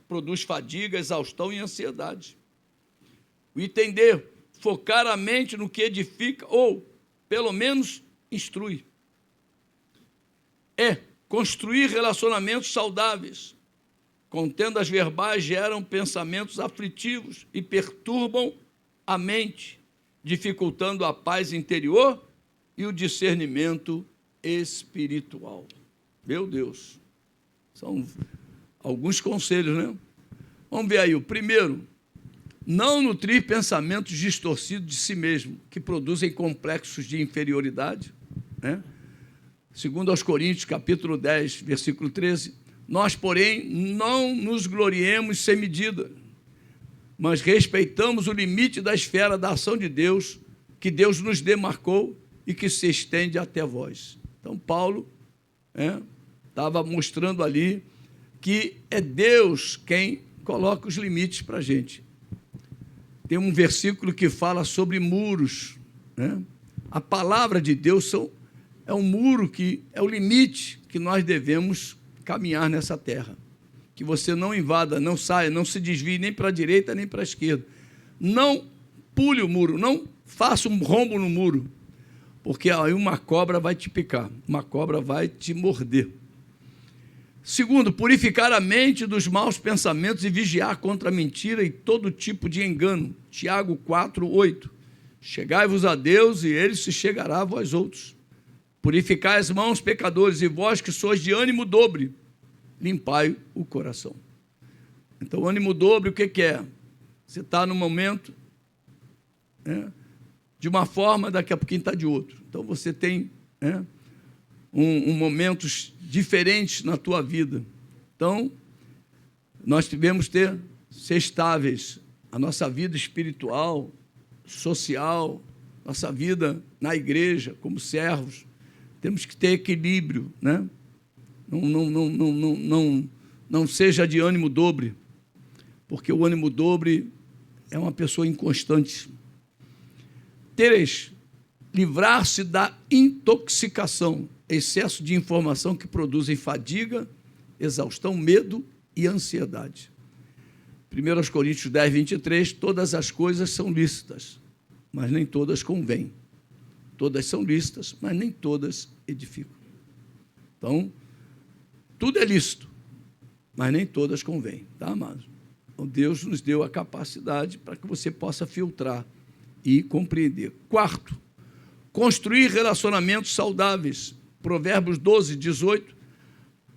produz fadiga, exaustão e ansiedade. O item D, focar a mente no que edifica ou, pelo menos, instrui. E, construir relacionamentos saudáveis. Contendas verbais geram pensamentos aflitivos e perturbam a mente, dificultando a paz interior e o discernimento espiritual. Meu Deus, são alguns conselhos, né? Vamos ver aí. O primeiro, não nutrir pensamentos distorcidos de si mesmo, que produzem complexos de inferioridade, né? Segundo aos Coríntios, capítulo 10, versículo 13, nós, porém, não nos gloriemos sem medida, mas respeitamos o limite da esfera da ação de Deus, que Deus nos demarcou e que se estende até vós. Então, Paulo estava mostrando ali que é Deus quem coloca os limites para a gente. Tem um versículo que fala sobre muros, né? A palavra de Deus é um muro, que é o limite que nós devemos caminhar nessa terra. Que você não invada, não saia, não se desvie nem para a direita nem para a esquerda. Não pule o muro, não faça um rombo no muro, porque aí uma cobra vai te picar, uma cobra vai te morder. Segundo, purificar a mente dos maus pensamentos e vigiar contra a mentira e todo tipo de engano. Tiago 4, 8. Chegai-vos a Deus e ele se chegará a vós outros. Purificai as mãos, pecadores, e vós que sois de ânimo dobre, limpai o coração. Então, o ânimo dobre, o que é? Você está no momento, né, de uma forma, daqui a pouquinho está de outro. Então, você tem momentos diferentes na tua vida. Então, nós devemos ser estáveis. A nossa vida espiritual, social, nossa vida na igreja, como servos, temos que ter equilíbrio, né? Não seja de ânimo dobre, porque o ânimo dobre é uma pessoa inconstante. 3, livrar-se da intoxicação, excesso de informação que produzem fadiga, exaustão, medo e ansiedade. 1 Coríntios 10, 23, todas as coisas são lícitas, mas nem todas convêm. Todas são lícitas, mas nem todas edificam. Então, tudo é lícito, mas nem todas convêm, tá, amados? Então, Deus nos deu a capacidade para que você possa filtrar e compreender. 4, construir relacionamentos saudáveis. Provérbios 12, 18.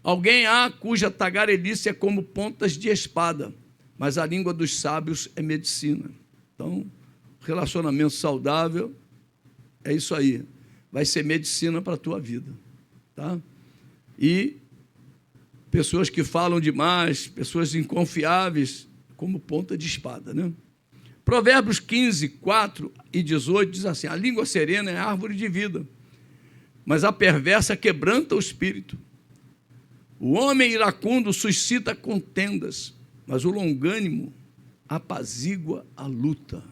Alguém há cuja tagarelice é como pontas de espada, mas a língua dos sábios é medicina. Então, relacionamento saudável é isso aí. Vai ser medicina para a tua vida, tá? E pessoas que falam demais, pessoas inconfiáveis, como ponta de espada, né? Provérbios 15, 4 e 18 diz assim: a língua serena é árvore de vida, mas a perversa quebranta o espírito. O homem iracundo suscita contendas, mas o longânimo apazigua a luta.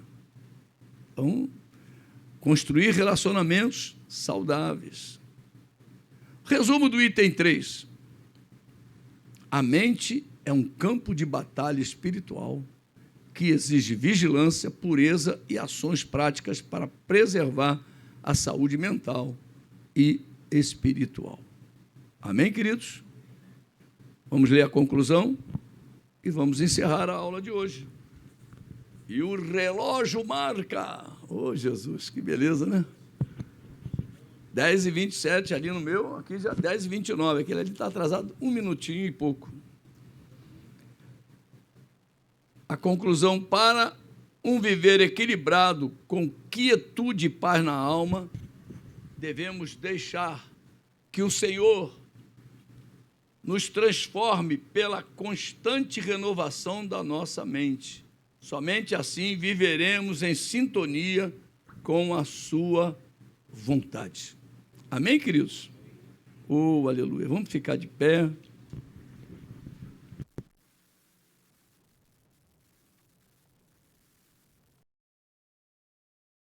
Então, construir relacionamentos saudáveis. Resumo do item 3. A mente é um campo de batalha espiritual que exige vigilância, pureza e ações práticas para preservar a saúde mental e espiritual. Amém, queridos? Vamos ler a conclusão e vamos encerrar a aula de hoje. E o relógio marca. Oh, Jesus, que beleza, né? 10h27 ali no meu, aqui já 10h29. Aquele ali está atrasado 1 minutinho e pouco. A conclusão: para um viver equilibrado, com quietude e paz na alma, devemos deixar que o Senhor nos transforme pela constante renovação da nossa mente. Somente assim viveremos em sintonia com a sua vontade. Amém, queridos? Oh, aleluia. Vamos ficar de pé.